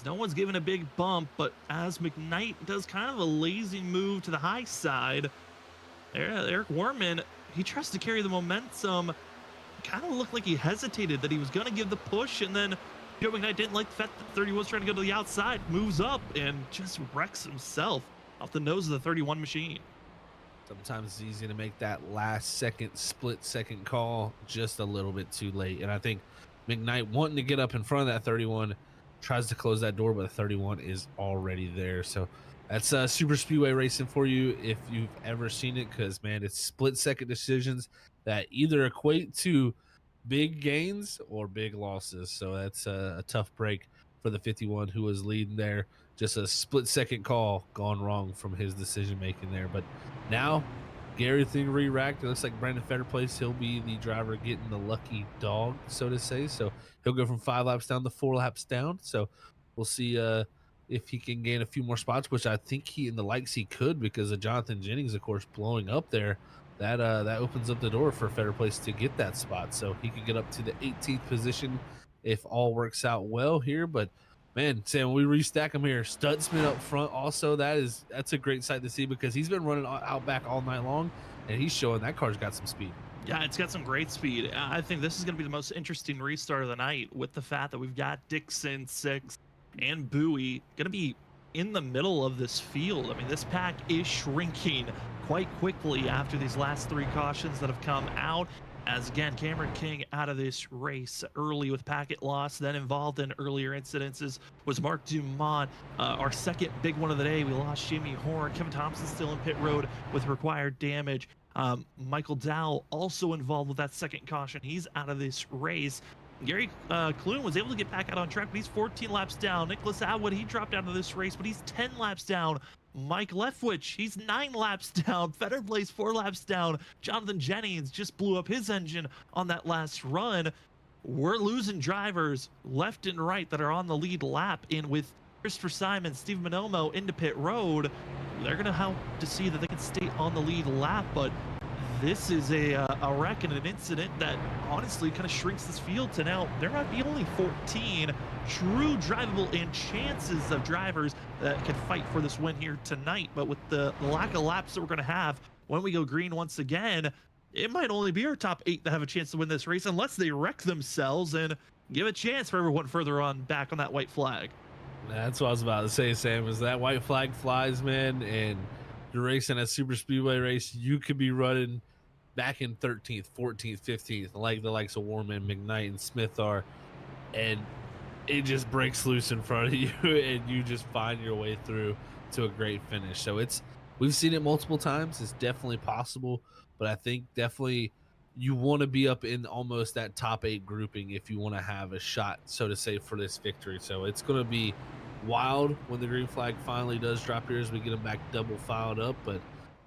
No one's giving a big bump, but as McKnight does kind of a lazy move to the high side, there, Eric Warman, he tries to carry the momentum. Kind of looked like he hesitated that he was going to give the push, and then Joe McKnight didn't like the fact that 31 was trying to go to the outside, moves up, and just wrecks himself off the nose of the 31 machine. Sometimes it's easy to make that last second, split second call just a little bit too late. And I think McKnight, wanting to get up in front of that 31, tries to close that door, but the 31 is already there. So that's super speedway racing for you if you've ever seen it, because man, it's split second decisions that either equate to big gains or big losses. So that's a tough break for the 51 who was leading there. Just a split second call gone wrong from his decision making there. But now Gary thing re-racked. It looks like Brandon Fetterplace, he'll be the driver getting the lucky dog, so to say. So he'll go from 5 laps down to 4 laps down. So we'll see if he can gain a few more spots, which I think he in the likes he could, because of Jonathan Jennings, of course, blowing up there that opens up the door for Federer Place to get that spot. So he could get up to the 18th position if all works out well here. But man, Sam, we restack him here. Stutzman up front also, that's a great sight to see because he's been running out back all night long, and he's showing that car's got some speed. Yeah, it's got some great speed. I think this is going to be the most interesting restart of the night with the fact that we've got Dixon, Six, and Bowie going to be in the middle of this field. I mean, this pack is shrinking quite quickly after these last 3 cautions that have come out. As again, Cameron King out of this race early with packet loss. Then involved in earlier incidences was Mark Dumont. Our second big one of the day, we lost Jimmy Horn. Kevin Thompson still in pit road with required damage. Michael Dow also involved with that second caution. He's out of this race. Gary Clune was able to get back out on track, but he's 14 laps down. Nicholas Atwood, he dropped out of this race, but he's 10 laps down. Mike Leftwich, he's 9 laps down. Federer Place 4 laps down. Jonathan Jennings just blew up his engine on that last run. We're losing drivers left and right that are on the lead lap. And with Christopher Simon, Steve Minomo into pit road, they're going to have to see that they can stay on the lead lap. But this is a wreck and an incident that honestly kind of shrinks this field to now there might be only 14 true drivable and chances of drivers that can fight for this win here tonight. But with the lack of laps that we're going to have when we go green once again, it might only be our top 8 that have a chance to win this race unless they wreck themselves and give a chance for everyone further on back on that white flag. That's what I was about to say, Sam, is that white flag flies, man, and you're racing a super speedway race, you could be running back in 13th, 14th, 15th, like the likes of Warman, McKnight, and Smith are, and it just breaks loose in front of you, and you just find your way through to a great finish. So we've seen it multiple times. It's definitely possible, but I think definitely you want to be up in almost that top 8 grouping if you want to have a shot, so to say, for this victory. So it's going to be wild when the green flag finally does drop here as we get them back double filed up, but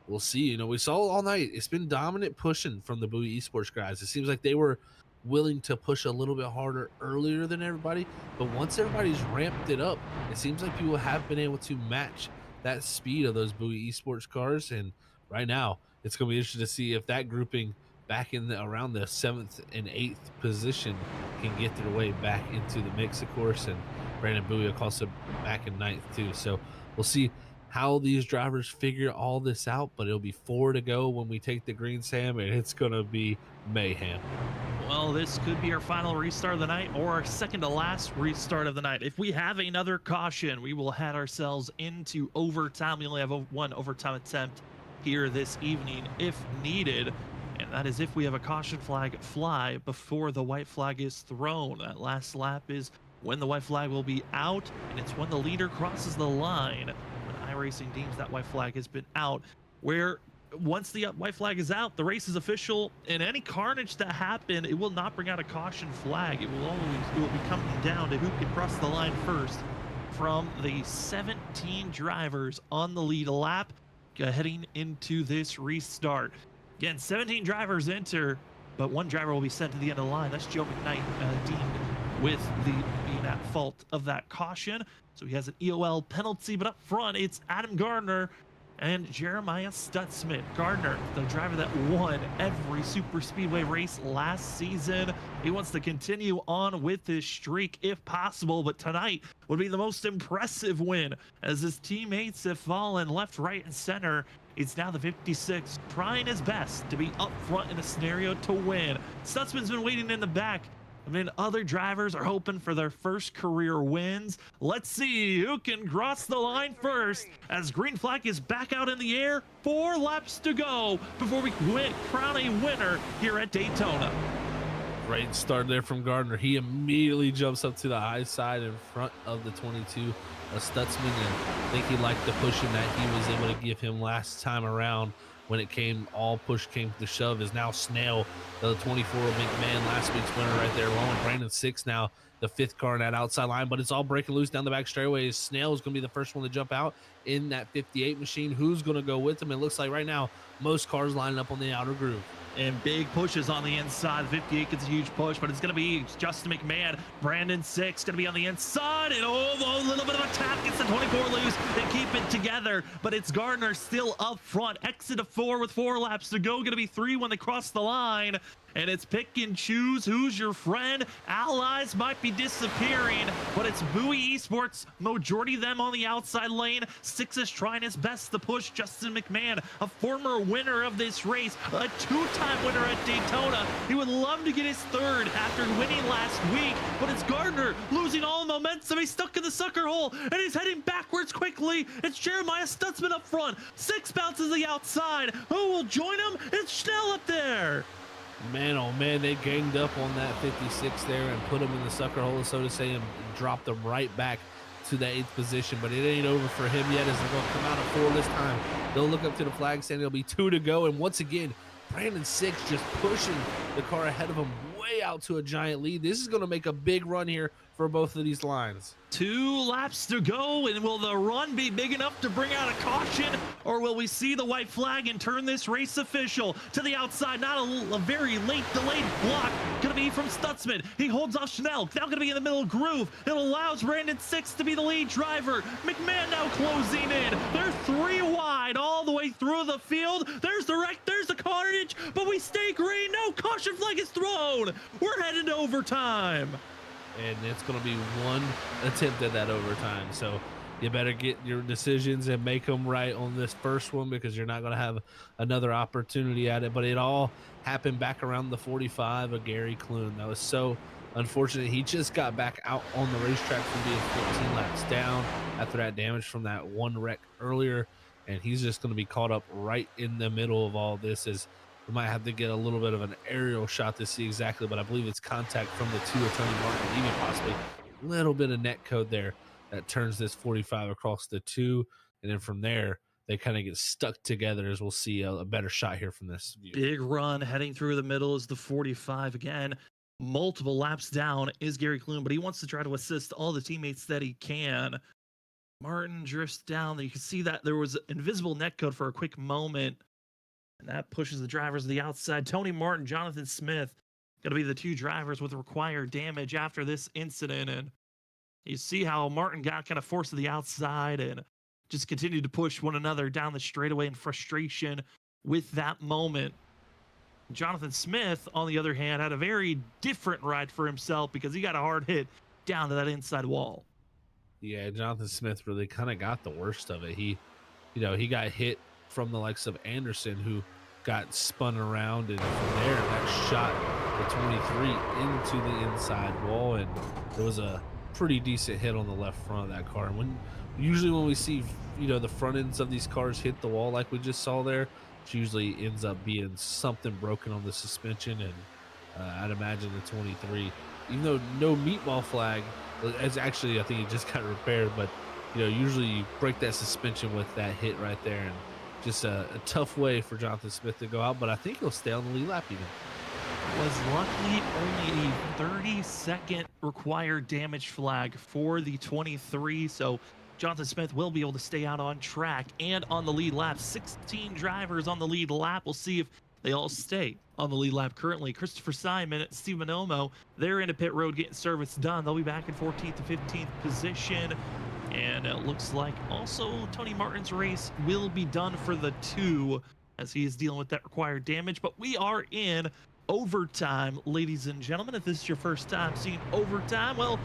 we'll see. You know, we saw all night, it's been dominant pushing from the Bowie Esports guys. It seems like they were willing to push a little bit harder earlier than everybody, but once everybody's ramped it up, it seems like people have been able to match that speed of those Bowie Esports cars. And right now it's going to be interesting to see if that grouping back in around the 7th and 8th position can get their way back into the mix, of course. And Brandon Bowie also back in 9th too. So we'll see how these drivers figure all this out, but it'll be 4 to go when we take the green, Sam, and it's going to be mayhem. Well, this could be our final restart of the night or our second to last restart of the night. If we have another caution, we will head ourselves into overtime. We only have one overtime attempt here this evening if needed, and that is if we have a caution flag fly before the white flag is thrown. That last lap is when the white flag will be out, and it's when the leader crosses the line. When iRacing deems that white flag has been out, where once the white flag is out, the race is official, and any carnage that happened, it will not bring out a caution flag. It will be coming down to who can cross the line first from the 17 drivers on the lead lap heading into this restart. Again, 17 drivers enter, but 1 driver will be sent to the end of the line. That's Joe McKnight, deemed with being at fault of that caution. So he has an EOL penalty, but up front, it's Adam Gardner and Jeremiah Stutzman. Gardner, the driver that won every super speedway race last season. He wants to continue on with his streak if possible, but tonight would be the most impressive win as his teammates have fallen left, right, and center. It's now the 56, trying his best to be up front in a scenario to win. Stutzman's been waiting in the back. I mean, other drivers are hoping for their first career wins. Let's see who can cross the line first as green flag is back out in the air. 4 laps to go before we crown a winner here at Daytona. Great start there from Gardner. He immediately jumps up to the high side in front of the 22 Stutzman, and I think he liked the pushing that he was able to give him last time around when it came, all push came to shove. Is now Snail, the 24 McMahon, last week's winner right there, along with Brandon Six, now the 5th car in that outside line, but it's all breaking loose down the back straightaway. Snail is going to be the first one to jump out in that 58 machine. Who's going to go with him? It looks like right now most cars lining up on the outer groove. And big pushes on the inside. 58 gets a huge push, but it's going to be Justin McMahon. Brandon 6 going to be on the inside. And a little bit of a tap gets the 24 loose. They keep it together, but it's Gardner still up front. Exit of 4 with 4 laps to go. Going to be 3 when they cross the line. And it's pick and choose who's your friend. Allies might be disappearing, but it's Bowie Esports, majority of them on the outside lane. Six is trying his best to push Justin McMahon, a former winner of this race, a 2-time winner at Daytona. He would love to get his 3rd after winning last week, but it's Gardner losing all momentum. He's stuck in the sucker hole, and he's heading backwards quickly. It's Jeremiah Stutzman up front. 6 bounces the outside. Who will join him? It's Schnell up there. Man, oh man, they ganged up on that 56 there and put him in the sucker hole, so to say, and dropped him right back to that 8th position. But it ain't over for him yet, as they're going to come out at 4 this time. They'll look up to the flag stand. It'll be 2 to go. And once again, Brandon 6 just pushing the car ahead of him way out to a giant lead. This is going to make a big run here for both of these lines. 2 laps to go, and will the run be big enough to bring out a caution, or will we see the white flag and turn this race official? To the outside, not a very late delayed block, gonna be from Stutzman. He holds off Schnell, now gonna be in the middle groove. It allows Brandon 6 to be the lead driver. McMahon now closing in. They're 3 wide all the way through the field. There's the wreck, there's the carnage, but we stay green. No caution flag is thrown. We're heading to overtime. And it's going to be 1 attempt at that overtime. So you better get your decisions and make them right on this first one, because you're not going to have another opportunity at it. But it all happened back around the 45 of Gary Clune. That was so unfortunate. He just got back out on the racetrack from being 14 laps down after that damage from that 1 wreck earlier. And he's just going to be caught up right in the middle of all this, as we might have to get a little bit of an aerial shot to see exactly, but I believe it's contact from the 2 of Tony Martin, even possibly a little bit of net code there that turns this 45 across the 2. And then from there, they kind of get stuck together, as we'll see a better shot here from this view. Big run heading through the middle is the 45 again. Multiple laps down is Gary Clune, but he wants to try to assist all the teammates that he can. Martin drifts down. You can see that there was invisible net code for a quick moment, and that pushes the drivers to the outside. Tony Martin, Jonathan Smith, going to be the 2 drivers with required damage after this incident. And you see how Martin got kind of forced to the outside and just continued to push one another down the straightaway in frustration with that moment. Jonathan Smith, on the other hand, had a very different ride for himself, because he got a hard hit down to that inside wall. Yeah, Jonathan Smith really kind of got the worst of it. He got hit from the likes of Anderson, who got spun around, and from there that shot the 23 into the inside wall, and it was a pretty decent hit on the left front of that car. And usually when we see the front ends of these cars hit the wall like we just saw there, it usually ends up being something broken on the suspension. And I'd imagine the 23, even though no meatball flag, it's actually, I think it just got repaired, but usually you break that suspension with that hit right there. And just a tough way for Jonathan Smith to go out, but I think he'll stay on the lead lap even. Was luckily only a 30-second required damage flag for the 23, so Jonathan Smith will be able to stay out on track and on the lead lap. 16 drivers on the lead lap. We'll see if they all stay on the lead lap currently. Christopher Simon, Steve Minomo, they're into pit road getting service done. They'll be back in 14th to 15th position. And it looks like also Tony Martin's race will be done for the 2, as he is dealing with that required damage. But we are in overtime, ladies and gentlemen. If this is your first time seeing overtime, well,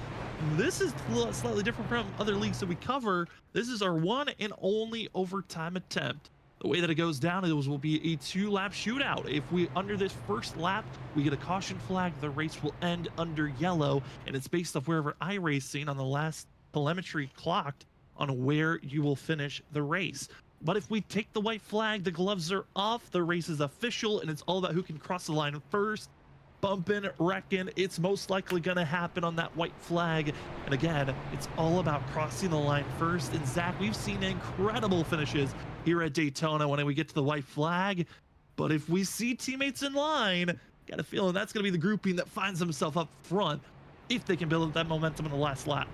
this is slightly different from other leagues that we cover. This is our 1 and only overtime attempt. The way that it goes down is will be a 2-lap shootout. If we under this first lap we get a caution flag, the race will end under yellow, and it's based off wherever iRacing on the last telemetry clocked on where you will finish the race. But if we take the white flag, the gloves are off, the race is official, and it's all about who can cross the line first. Bumping, wrecking, it's most likely going to happen on that white flag. And again, it's all about crossing the line first. And Zach, we've seen incredible finishes here at Daytona when we get to the white flag. But if we see teammates in line, got a feeling that's going to be the grouping that finds themselves up front if they can build up that momentum in the last lap.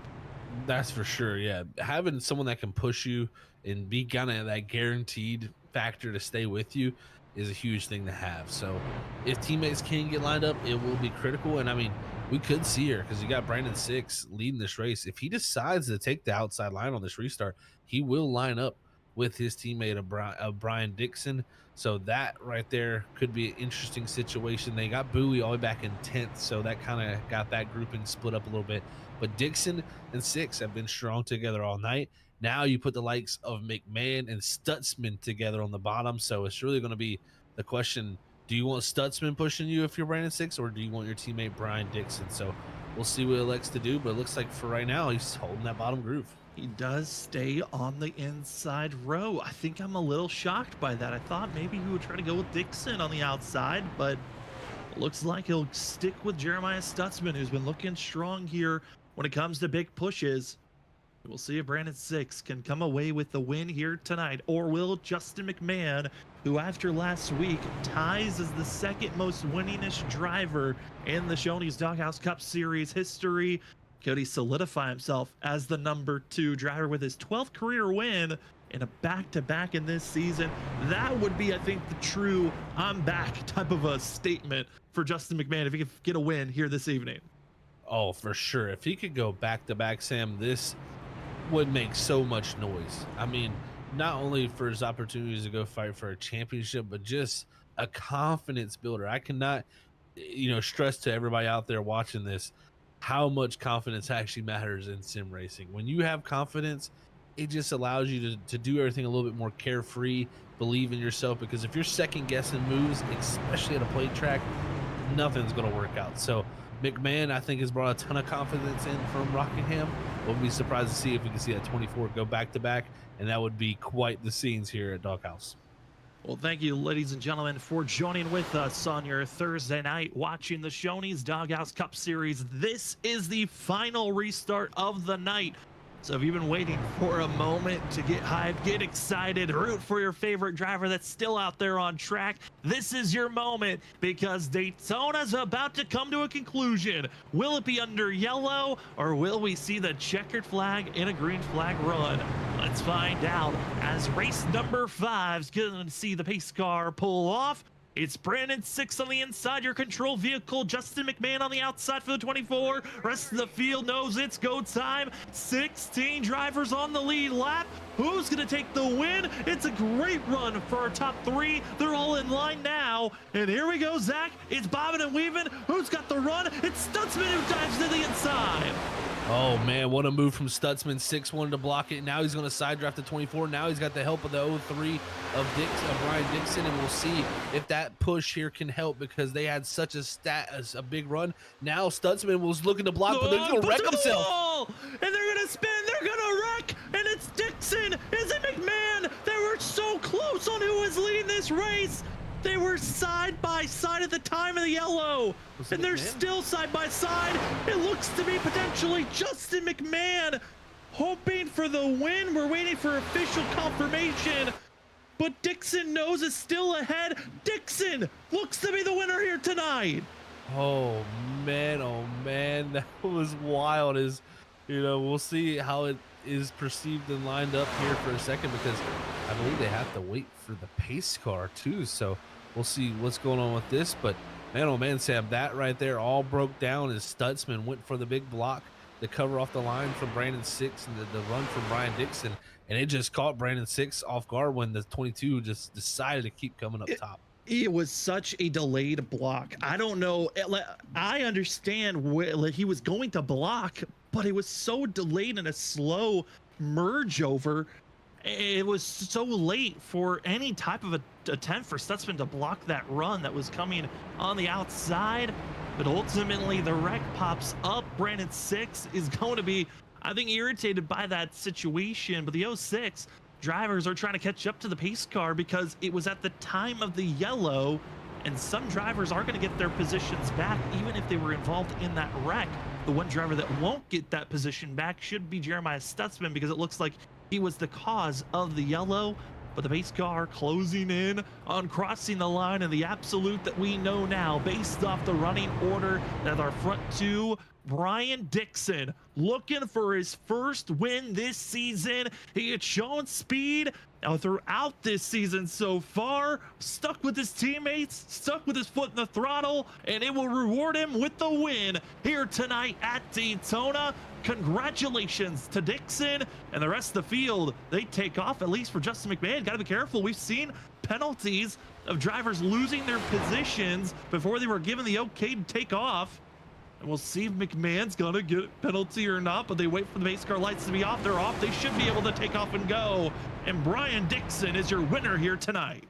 That's for sure. Yeah, having someone that can push you and be kind of that guaranteed factor to stay with you is a huge thing to have. So if teammates can get lined up, it will be critical. And I mean, we could see here because you got Brandon Six leading this race. If he decides to take the outside line on this restart, he will line up with his teammate of Brian Dixon. So that right there could be an interesting situation. They got Bowie all the way back in 10th, so that kind of got that grouping split up a little bit. But Dixon and Six have been strong together all night. Now you put the likes of McMahon and Stutzman together on the bottom, so it's really going to be the question, do you want Stutzman pushing you if you're Brandon Six, or do you want your teammate Brian Dixon? So we'll see what he elects to do, but it looks like for right now, he's holding that bottom groove. He does stay on the inside row. I think I'm a little shocked by that. I thought maybe he would try to go with Dixon on the outside, but looks like he'll stick with Jeremiah Stutzman, who's been looking strong here when it comes to big pushes. We'll see if Brandon Six can come away with the win here tonight, or will Justin McMahon, who after last week ties as the second most winningest driver in the Shoney's Doghouse Cup Series history, could he solidify himself as the number 2 driver with his 12th career win in a back-to-back in this season? That would be, I think, the true I'm back type of a statement for Justin McMahon if he could get a win here this evening. Oh, for sure. If he could go back-to-back, Sam, this would make so much noise. I mean, not only for his opportunities to go fight for a championship, but just a confidence builder. I cannot, stress to everybody out there watching this how much confidence actually matters in sim racing. When you have confidence, it just allows you to do everything a little bit more carefree, believe in yourself, because if you're second guessing moves, especially at a plate track, nothing's going to work out. So McMahon, I think, has brought a ton of confidence in from Rockingham. We'll be surprised to see if we can see that 24 go back to back, and that would be quite the scenes here at Doghouse. Well, thank you, ladies and gentlemen, for joining with us on your Thursday night watching the Shoney's Doghouse Cup Series. This is the final restart of the night. So if you've been waiting for a moment to get hyped, get excited, root for your favorite driver that's still out there on track, this is your moment, because Daytona's about to come to a conclusion. Will it be under yellow, or will we see the checkered flag in a green flag run? Let's find out as race number 5's going to see the pace car pull off. It's Brandon Six on the inside, your control vehicle. Justin McMahon on the outside for the 24. Rest of the field knows it's go time. 16 drivers on the lead lap. Who's going to take the win? It's a great run for our top 3. They're all in line now. And here we go, Zach. It's bobbing and weaving. Who's got the run? It's Stutzman who dives to the inside. Oh, man, what a move from Stutzman. 6 wanted to block it. Now he's going to side draft the 24. Now he's got the help of the 03 of Brian Dixon, and we'll see if that push here can help, because they had such a big run. Now Stutzman was looking to block, but they're going to wreck himself. And they're going to spin. They're going to wreck. And it's Dixon. Is it McMahon? They were so close on who was leading this race. They were side by side at the time of the yellow, and they're still side by side. It looks to be potentially Justin McMahon hoping for the win. We're waiting for official confirmation, but Dixon knows it's still ahead. Dixon looks to be the winner here tonight. Oh man, that was wild. We'll see how it is perceived and lined up here for a second, because I believe they have to wait for the pace car too. So we'll see what's going on with this. But man, oh man, Sam, that right there all broke down as Stutzman went for the big block to cover off the line from Brandon Six and the run from Brian Dixon. And it just caught Brandon Six off guard when the 22 just decided to keep coming up top. It was such a delayed block. I don't know. I understand where he was going to block, but it was so delayed in a slow merge over. It was so late for any type of attempt for Stutzman to block that run that was coming on the outside. But ultimately, the wreck pops up. Brandon Six is going to be, I think, irritated by that situation. But the 06 drivers are trying to catch up to the pace car, because it was at the time of the yellow, and some drivers are going to get their positions back even if they were involved in that wreck. The one driver that won't get that position back should be Jeremiah Stutzman, because it looks like he was the cause of the yellow. But the pace car closing in on crossing the line, and the absolute that we know now based off the running order that our front 2, Brian Dixon, looking for his first win this season. He had shown speed, throughout this season so far, stuck with his teammates, stuck with his foot in the throttle, and it will reward him with the win here tonight at Daytona. Congratulations to Dixon and the rest of the field. They take off, at least for Justin McMahon. Got to be careful. We've seen penalties of drivers losing their positions before they were given the okay to take off. And we'll see if McMahon's gonna get a penalty or not, but they wait for the base car lights to be off. They're off. They should be able to take off and go. And Brian Dixon is your winner here tonight.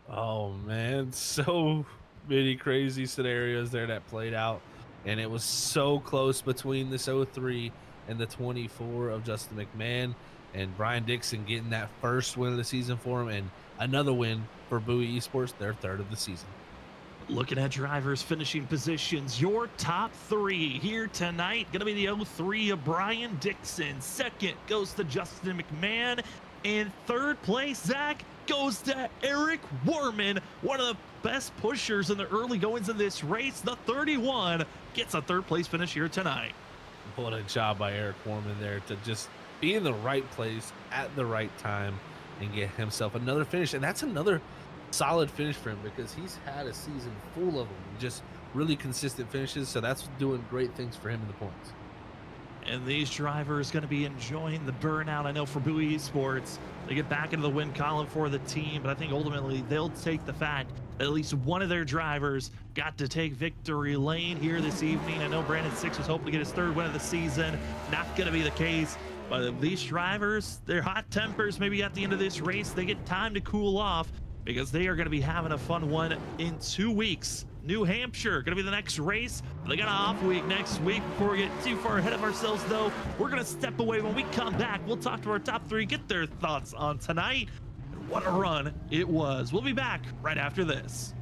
Oh man, so many crazy scenarios there that played out, and it was so close between this 03 and the 24 of Justin McMahon, and Brian Dixon getting that first win of the season for him, and another win for Bowie Esports, their third of the season. Looking at drivers' finishing positions, your top three here tonight going to be the 03 of Brian Dixon. Second goes to Justin McMahon. And third place, Zach, goes to Eric Warman, one of the best pushers in the early goings of this race. The 31 gets a third place finish here tonight. What a job by Eric Warman there to just be in the right place at the right time and get himself another finish. And that's another solid finish for him because he's had a season full of them, just really consistent finishes. So that's doing great things for him in the points. And these drivers going to be enjoying the burnout. I know for Bowie Esports, they get back into the win column for the team, but I think ultimately they'll take the fact that at least one of their drivers got to take victory lane here this evening. I know Brandon Six was hoping to get his third win of the season. Not going to be the case. But these drivers, their hot tempers maybe at the end of this race, they get time to cool off because they are going to be having a fun one in 2 weeks. New Hampshire going to be the next race. They got an off week next week. Before we get too far ahead of ourselves, though, we're going to step away. When we come back, we'll talk to our top three, get their thoughts on tonight. And what a run it was. We'll be back right after this.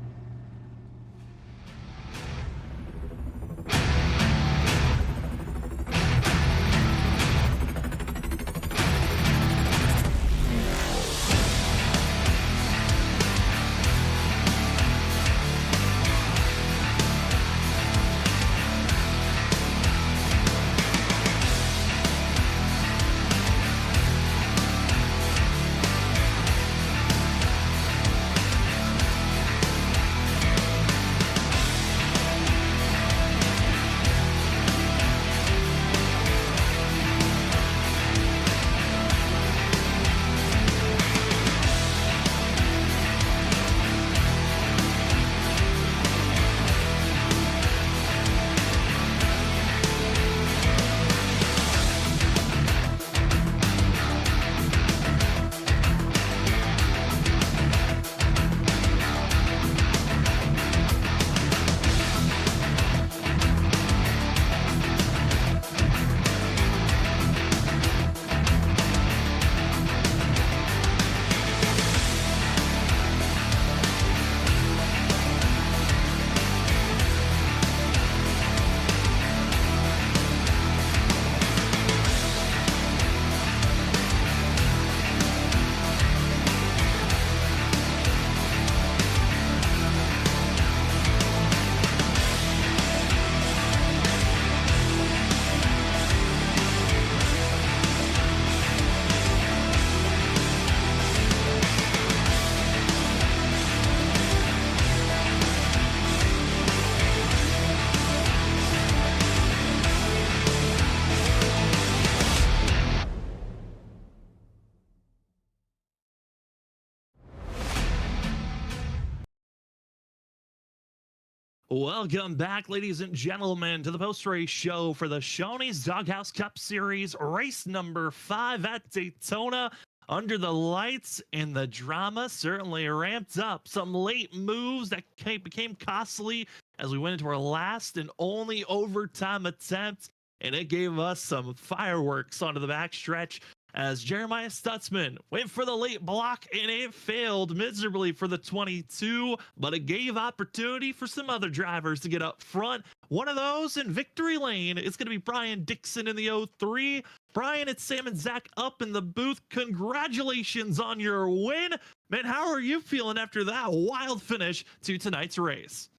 Welcome back, ladies and gentlemen, to the post-race show for the Shoney's Doghouse Cup Series, race number 5 at Daytona. Under the lights, and the drama certainly ramped up. Some late moves that became costly as we went into our last and only overtime attempt, and it gave us some fireworks onto the backstretch as Jeremiah Stutzman went for the late block, and it failed miserably for the 22, but it gave opportunity for some other drivers to get up front. One of those in victory lane is going to be Brian Dixon in the 03. Brian, it's Sam and Zach up in the booth. Congratulations on your win. Man, how are you feeling after that wild finish to tonight's race?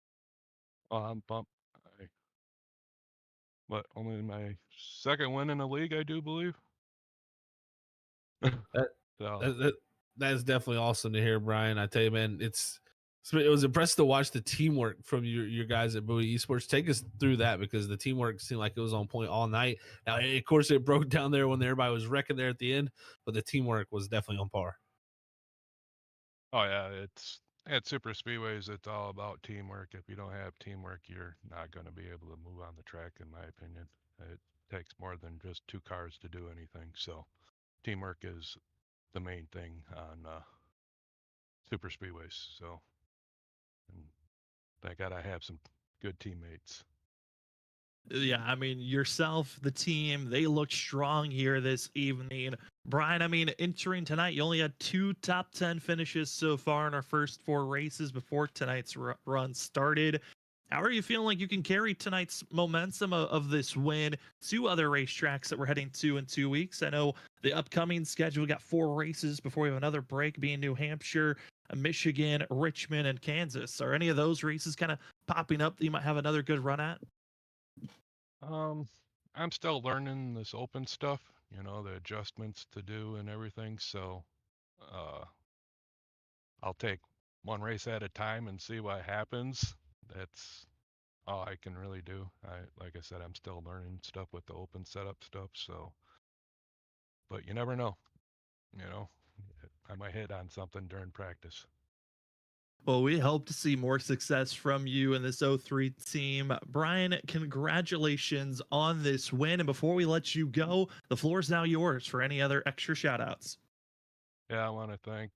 I'm pumped. But only my second win in the league, I do believe. That, So, that, That is definitely awesome to hear, Brian. I tell you, man, it was impressive to watch the teamwork from your guys at Bowie Esports. Take us through that because the teamwork seemed like it was on point all night. Now, of course, it broke down there when everybody was wrecking there at the end, but the teamwork was definitely on par. Oh yeah, it's at super speedways. It's all about teamwork. If you don't have teamwork, you're not going to be able to move on the track, in my opinion. It takes more than just two cars to do anything. So teamwork is the main thing on super speedways. So, and thank God I have some good teammates. Yeah, I mean, yourself, the team, they look strong here this evening. Brian, I mean, entering tonight, you only had two top 10 finishes so far in our first four races before tonight's run started. How are you feeling like you can carry tonight's momentum of this win to other racetracks that we're heading to in 2 weeks? I know the upcoming schedule, we got four races before we have another break, being New Hampshire, Michigan, Richmond, and Kansas. Are any of those races kind of popping up that you might have another good run at? I'm still learning this open stuff, the adjustments to do and everything. So, uh, I'll take one race at a time and see what happens. That's all I can really do. Like I said, I'm still learning stuff with the open setup stuff. So, but you never know, you know, I might hit on something during practice. Well, we hope to see more success from you and this O3 team. Brian, congratulations on this win. And before we let you go, the floor is now yours for any other extra shout outs. Yeah, I want to thank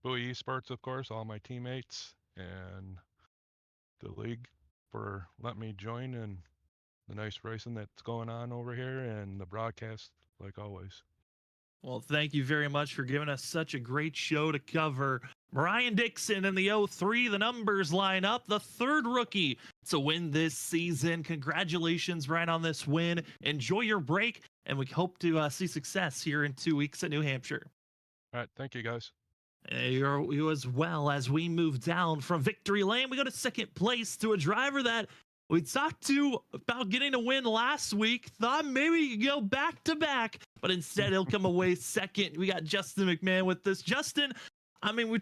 Bowie Esports, of course, all my teammates, and the league for letting me join and the nice racing that's going on over here and the broadcast, like always. Well, thank you very much for giving us such a great show to cover. Brian Dixon in the O3, the numbers line up. The third rookie to win this season. Congratulations, Brian, on this win. Enjoy your break, and we hope to see success here in 2 weeks at New Hampshire. All right, thank you guys. You as well. As we move down from victory lane, we go to second place to a driver that we talked to about getting a win last week. Thought maybe he could go back to back, but instead he'll come away second. We got Justin McMahon with this. Justin, I mean, we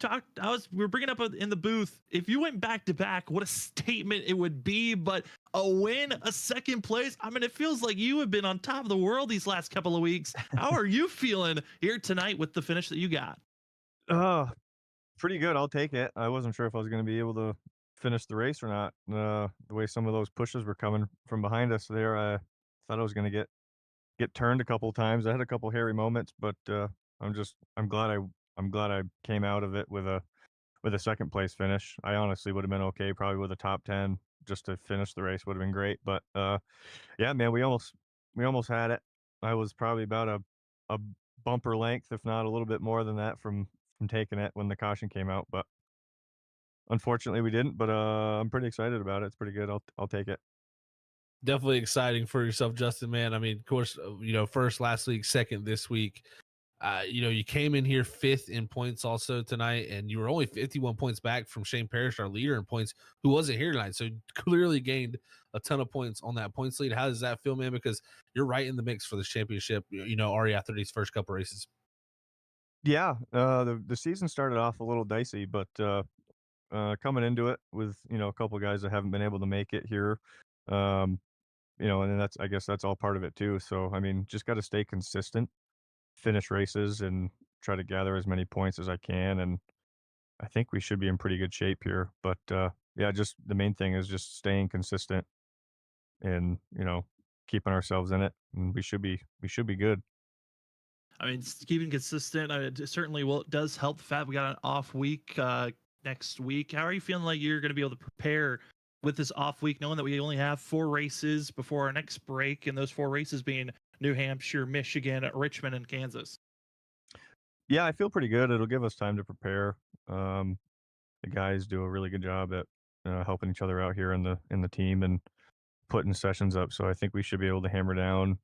were bringing up in the booth, if you went back to back, what a statement it would be. But a win, a second place, I mean, it feels like you have been on top of the world these last couple of weeks. How are you feeling here tonight with the finish that you got? Uh, Pretty good. I'll take it. I wasn't sure if I was going to be able to finish the race or not. The way some of those pushes were coming from behind us there, I thought I was going to get turned a couple of times. I had a couple hairy moments, but I'm glad I came out of it with a second place finish. I honestly would have been okay probably with a top 10 just to finish the race would have been great. But yeah, man, we almost had it. I was probably about a bumper length, if not a little bit more than that from taking it when the caution came out, but unfortunately we didn't. But I'm pretty excited about it. It's pretty good. I'll take it. Definitely exciting for yourself, Justin, man. I mean, of course, first last week, second this week. You came in here fifth in points also tonight, and you were only 51 points back from Shane Parrish, our leader in points, who wasn't here tonight. So clearly gained a ton of points on that points lead. How does that feel, man? Because you're right in the mix for this championship, already after these first couple races. Yeah, the season started off a little dicey, but coming into it with a couple guys that haven't been able to make it here, um, and then I guess that's all part of it too. So I mean, just got to stay consistent, finish races, and try to gather as many points as I can. And I think we should be in pretty good shape here. But yeah, just the main thing is just staying consistent and keeping ourselves in it, and we should be good. I mean, keeping consistent, it certainly will does help the fact we got an off week next week. How are you feeling like you're going to be able to prepare with this off week, knowing that we only have four races before our next break, and those four races being New Hampshire, Michigan, Richmond, and Kansas? Yeah, I feel pretty good. It'll give us time to prepare. Um, the guys do a really good job at helping each other out here in the team and putting sessions up. So I think we should be able to hammer down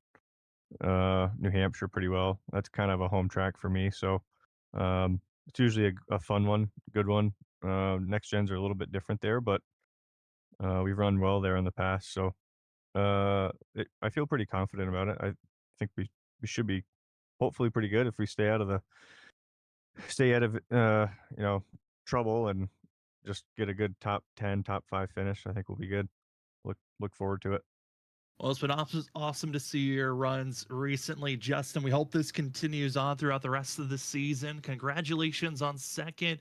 New Hampshire pretty well. That's kind of a home track for me. So it's usually a fun one, good one. Next gens are a little bit different there, but we've run well there in the past. So I feel pretty confident about it. I think we should be hopefully pretty good if we stay out of stay out of trouble and just get a good top 10, top 5 finish. I think we'll be good. Look forward to it. Well, it's been awesome to see your runs recently, Justin. We hope this continues on throughout the rest of the season. Congratulations on second.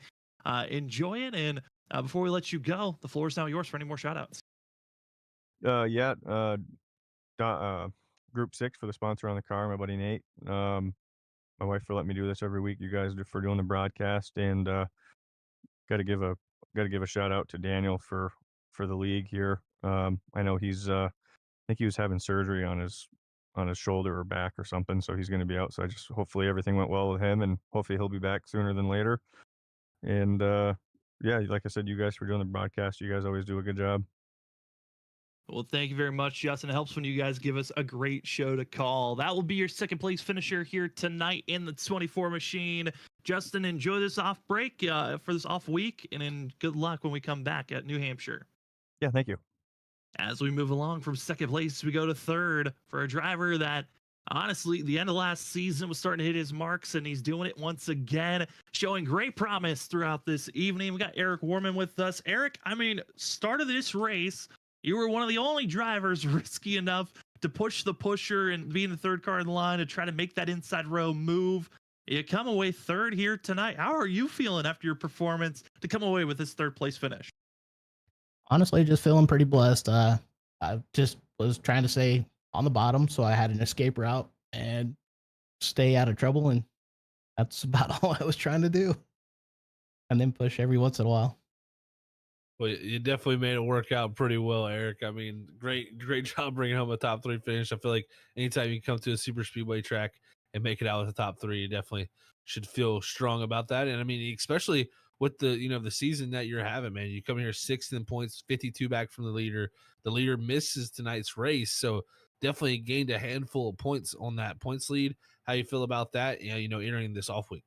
Enjoy it. And before we let you go, the floor is now yours for any more shout outs. Yeah, Group 6 for the sponsor on the car, my buddy Nate. My wife for letting me do this every week. You guys for doing the broadcast, and got to give a shout out to Daniel for the league here. I know he's I think he was having surgery on his shoulder or back or something, so he's going to be out. So I just hopefully everything went well with him, and hopefully he'll be back sooner than later. And yeah, like I said, you guys for doing the broadcast. You guys always do a good job. Well, thank you very much, Justin. It helps when you guys give us a great show to call. That will be your second place finisher here tonight in the 24 machine. Justin, enjoy this off break for this off week, and then good luck when we come back at New Hampshire. Yeah, thank you. As we move along from second place, we go to third for a driver that, honestly, the end of last season was starting to hit his marks, and he's doing it once again, showing great promise throughout this evening. We got Eric Warman with us. Eric, start of this race, you were one of the only drivers risky enough to push the pusher and be in the third car in the line to try to make that inside row move. You come away third here tonight. How are you feeling after your performance to come away with this third place finish? Honestly, just feeling pretty blessed. I just was trying to stay on the bottom, so I had an escape route and stay out of trouble, and that's about all I was trying to do. And then push every once in a while. Well, you definitely made it work out pretty well, Eric. Great job bringing home a top 3 finish. I feel like anytime you come to a super speedway track and make it out with the top 3, you definitely should feel strong about that. And especially with the season that you're having, man, you come here 6th in points, 52 back from the leader. The leader misses tonight's race, so definitely gained a handful of points on that points lead. How you feel about that? Entering this off week.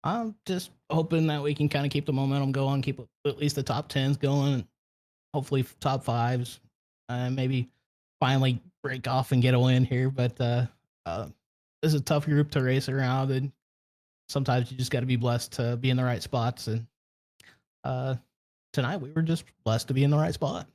I'm just hoping that we can kind of keep the momentum going, keep at least the top 10s going, hopefully top 5s, maybe finally break off and get a win here. But this is a tough group to race around, and sometimes you just got to be blessed to be in the right spots. And tonight we were just blessed to be in the right spot.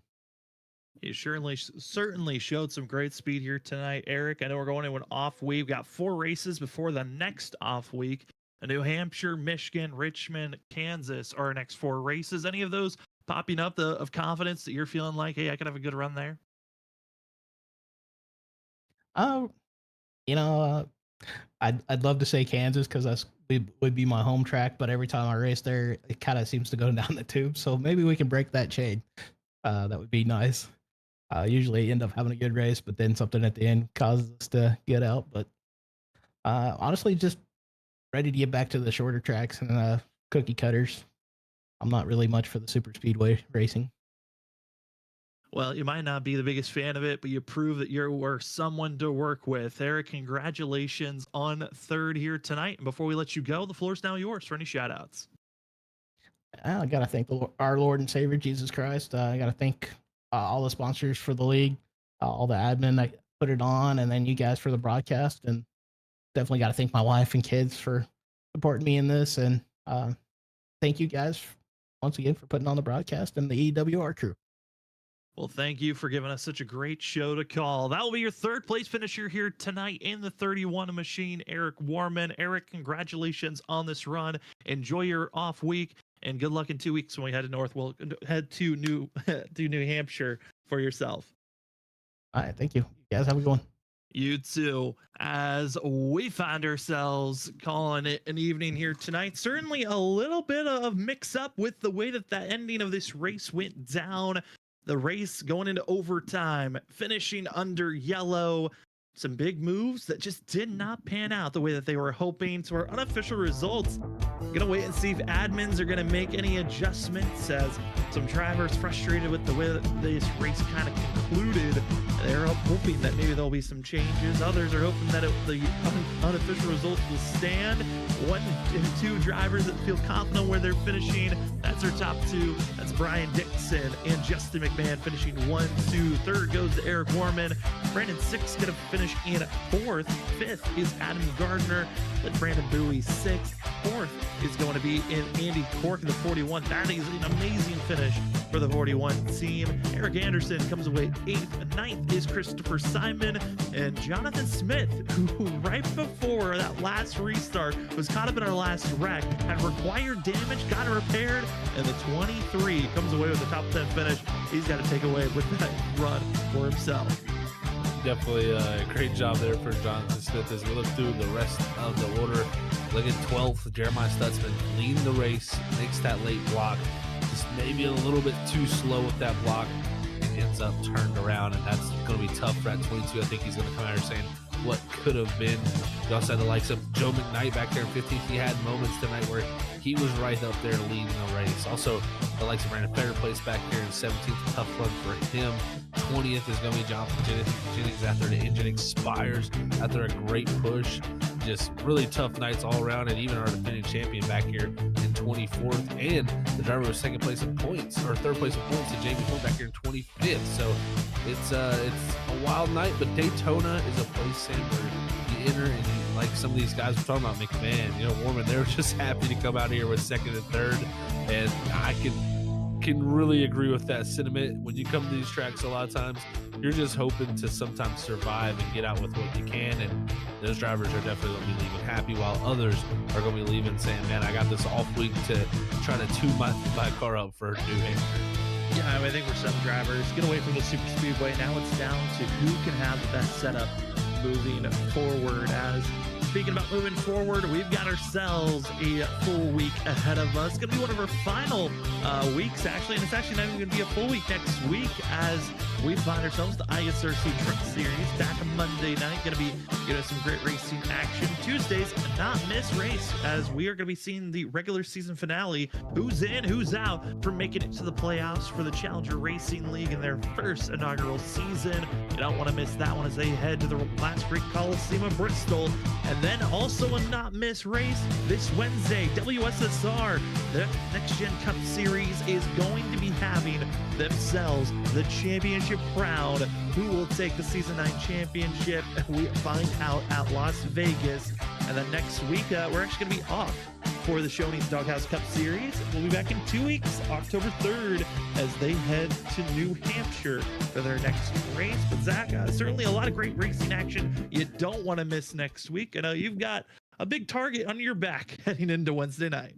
You certainly showed some great speed here tonight, Eric. I know we're going into an off week. We've got 4 races before the next off week. New Hampshire, Michigan, Richmond, Kansas are our next 4 races. Any of those popping up of confidence that you're feeling like, hey, I could have a good run there? I'd love to say Kansas because would be my home track, but every time I race there, it kind of seems to go down the tube. So maybe we can break that chain. That would be nice. Usually end up having a good race, but then something at the end causes us to get out. But honestly, just ready to get back to the shorter tracks and cookie cutters. I'm not really much for the super speedway racing. Well, you might not be the biggest fan of it, but you prove that you're someone to work with. Eric, congratulations on third here tonight. And before we let you go, the floor's now yours for any shout outs. I got to thank our Lord and Savior, Jesus Christ. I got to thank all the sponsors for the league, all the admin that put it on, and then you guys for the broadcast. And definitely got to thank my wife and kids for supporting me in this. And thank you guys once again for putting on the broadcast and the EWR crew. Well, thank you for giving us such a great show to call. That will be your third place finisher here tonight in the 31 machine, Eric Warman. Eric, congratulations on this run. Enjoy your off week, and good luck in 2 weeks when we head to North. We'll head to New Hampshire for yourself. All right, thank you. You guys have a good one. You too. As we find ourselves calling it an evening here tonight, certainly a little bit of mix up with the way that the ending of this race went down. The race going into overtime, finishing under yellow. Some big moves that just did not pan out the way that they were hoping. So our unofficial results Gonna wait and see if admins are gonna make any adjustments, as some drivers frustrated with the way that this race kind of concluded. They're hoping that maybe there'll be some changes. Others are hoping that the unofficial results will stand. 1 and 2 drivers that feel confident where they're finishing. That's our top 2. That's Brian Dixon and Justin McMahon finishing 1, 2. Third goes to Eric Warman. Brandon 6 gonna finish in 4th. 5th is Adam Gardner. Then Brandon Bowie 6th. 4th is going to be in Andy Cork in the 41. That is an amazing finish for the 41 team. Eric Anderson comes away 8th. 9th is Christopher Simon, and Jonathan Smith, who right before that last restart was caught up in our last wreck, had required damage, got it repaired, and the 23 comes away with a top 10 finish. He's got to take away with that run for himself. Definitely a great job there for Jonathan Smith. As we look through the rest of the order, look at 12th, Jeremiah Stutzman leading the race, makes that late block, just maybe a little bit too slow with that block, and ends up turned around, and that's going to be tough for that 22. I think he's going to come out here saying what could have been. You also had the likes of Joe McKnight back there in 15th. He had moments tonight where he was right up there leading the race. Also, the likes of Brandon Fair placed back here in 17th. Tough run for him. 20th is going to be Jonathan Jennings after the engine expires, after a great push. Just really tough nights all around, and even our defending champion back here in 24th, and the driver was second place in points, or third place in points, and Jamie Ford back here in 25th. So it's a wild night, but Daytona is a place, Sam, where you enter and you, like some of these guys we're talking about, McMahon, Warman, they were just happy to come out here with second and third, and I can really agree with that sentiment. When you come to these tracks, a lot of times you're just hoping to sometimes survive and get out with what you can, and those drivers are definitely going to be leaving happy, while others are going to be leaving saying, man, I got this off week to try to tune my car up for New Hampshire. Yeah, I think for some drivers, get away from the super speedway. Now it's down to who can have the best setup moving forward. As speaking about moving forward, we've got ourselves a full week ahead of us. It's going to be one of our final weeks, actually, and it's actually not even going to be a full week next week, as we find ourselves the ISRC Truck Series back on Monday night. Going to be some great racing action. Tuesdays, not miss race, as we are going to be seeing the regular season finale. Who's in, who's out for making it to the playoffs for the Challenger Racing League in their first inaugural season. You don't want to miss that one as they head to the last great Coliseum of Bristol. And then also a not miss race this Wednesday, WSSR, the Next Gen Cup Series, is going to be having themselves the championship crown. Who will take the Season 9 championship? We find out at Las Vegas. And then next week, we're actually going to be off for the Shoney's Doghouse Cup Series. We'll be back in 2 weeks, October 3rd, as they head to New Hampshire for their next race. But Zach, certainly a lot of great racing action you don't want to miss next week. I know you've got a big target on your back heading into Wednesday night.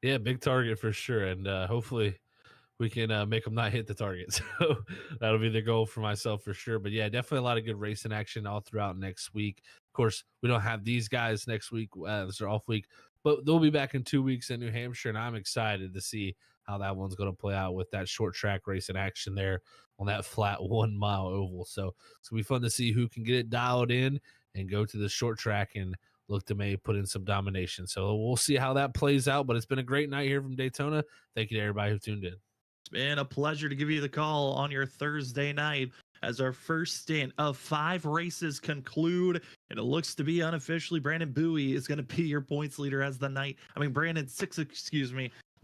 Yeah, big target for sure, and hopefully we can make them not hit the target. So that'll be the goal for myself for sure. But yeah, definitely a lot of good racing action all throughout next week. Of course, we don't have these guys next week. This is off week, but they'll be back in 2 weeks in New Hampshire, and I'm excited to see how that one's going to play out with that short track racing action there on that flat 1 mile oval. So it's going to be fun to see who can get it dialed in and go to the short track and look to maybe put in some domination. So we'll see how that plays out, but it's been a great night here from Daytona. Thank you to everybody who tuned in. It's been a pleasure to give you the call on your Thursday night as our first stint of 5 races conclude, and it looks to be unofficially Brandon Bowie is going to be your points leader as the night. Brandon 6,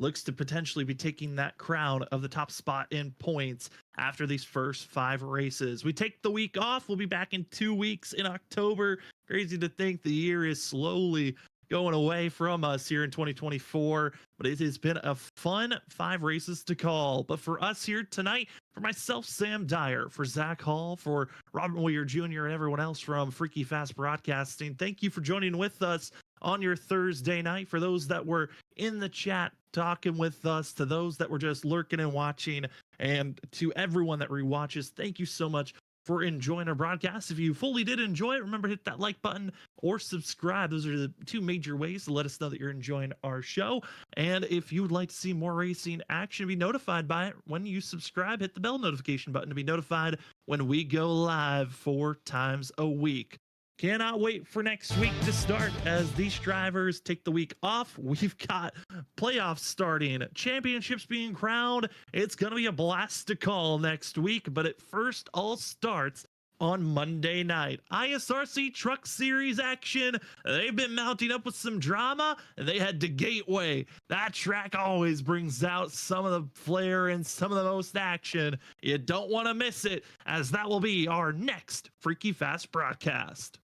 looks to potentially be taking that crown of the top spot in points after these first 5 races. We take the week off. We'll be back in 2 weeks in October. Crazy to think the year is slowly going away from us here in 2024, but it has been a fun 5 races to call. But for us here tonight, for myself, Sam Dyer, for Zach Hall, for Robert Weir Jr., and everyone else from Freaky Fast Broadcasting, thank you for joining with us on your Thursday night. For those that were in the chat talking with us, to those that were just lurking and watching, and to everyone that rewatches, thank you so much for enjoying our broadcast. If you fully did enjoy it, remember to hit that like button or subscribe. Those are the 2 major ways to let us know that you're enjoying our show. And if you would like to see more racing action, be notified by it when you subscribe, hit the bell notification button to be notified when we go live 4 times a week. Cannot wait for next week to start as these drivers take the week off. We've got playoffs starting, championships being crowned. It's going to be a blast to call next week, but it first all starts on Monday night. ISRC Truck Series action. They've been mounting up with some drama, and they head to Gateway. That track always brings out some of the flair and some of the most action. You don't want to miss it, as that will be our next Freaky Fast broadcast.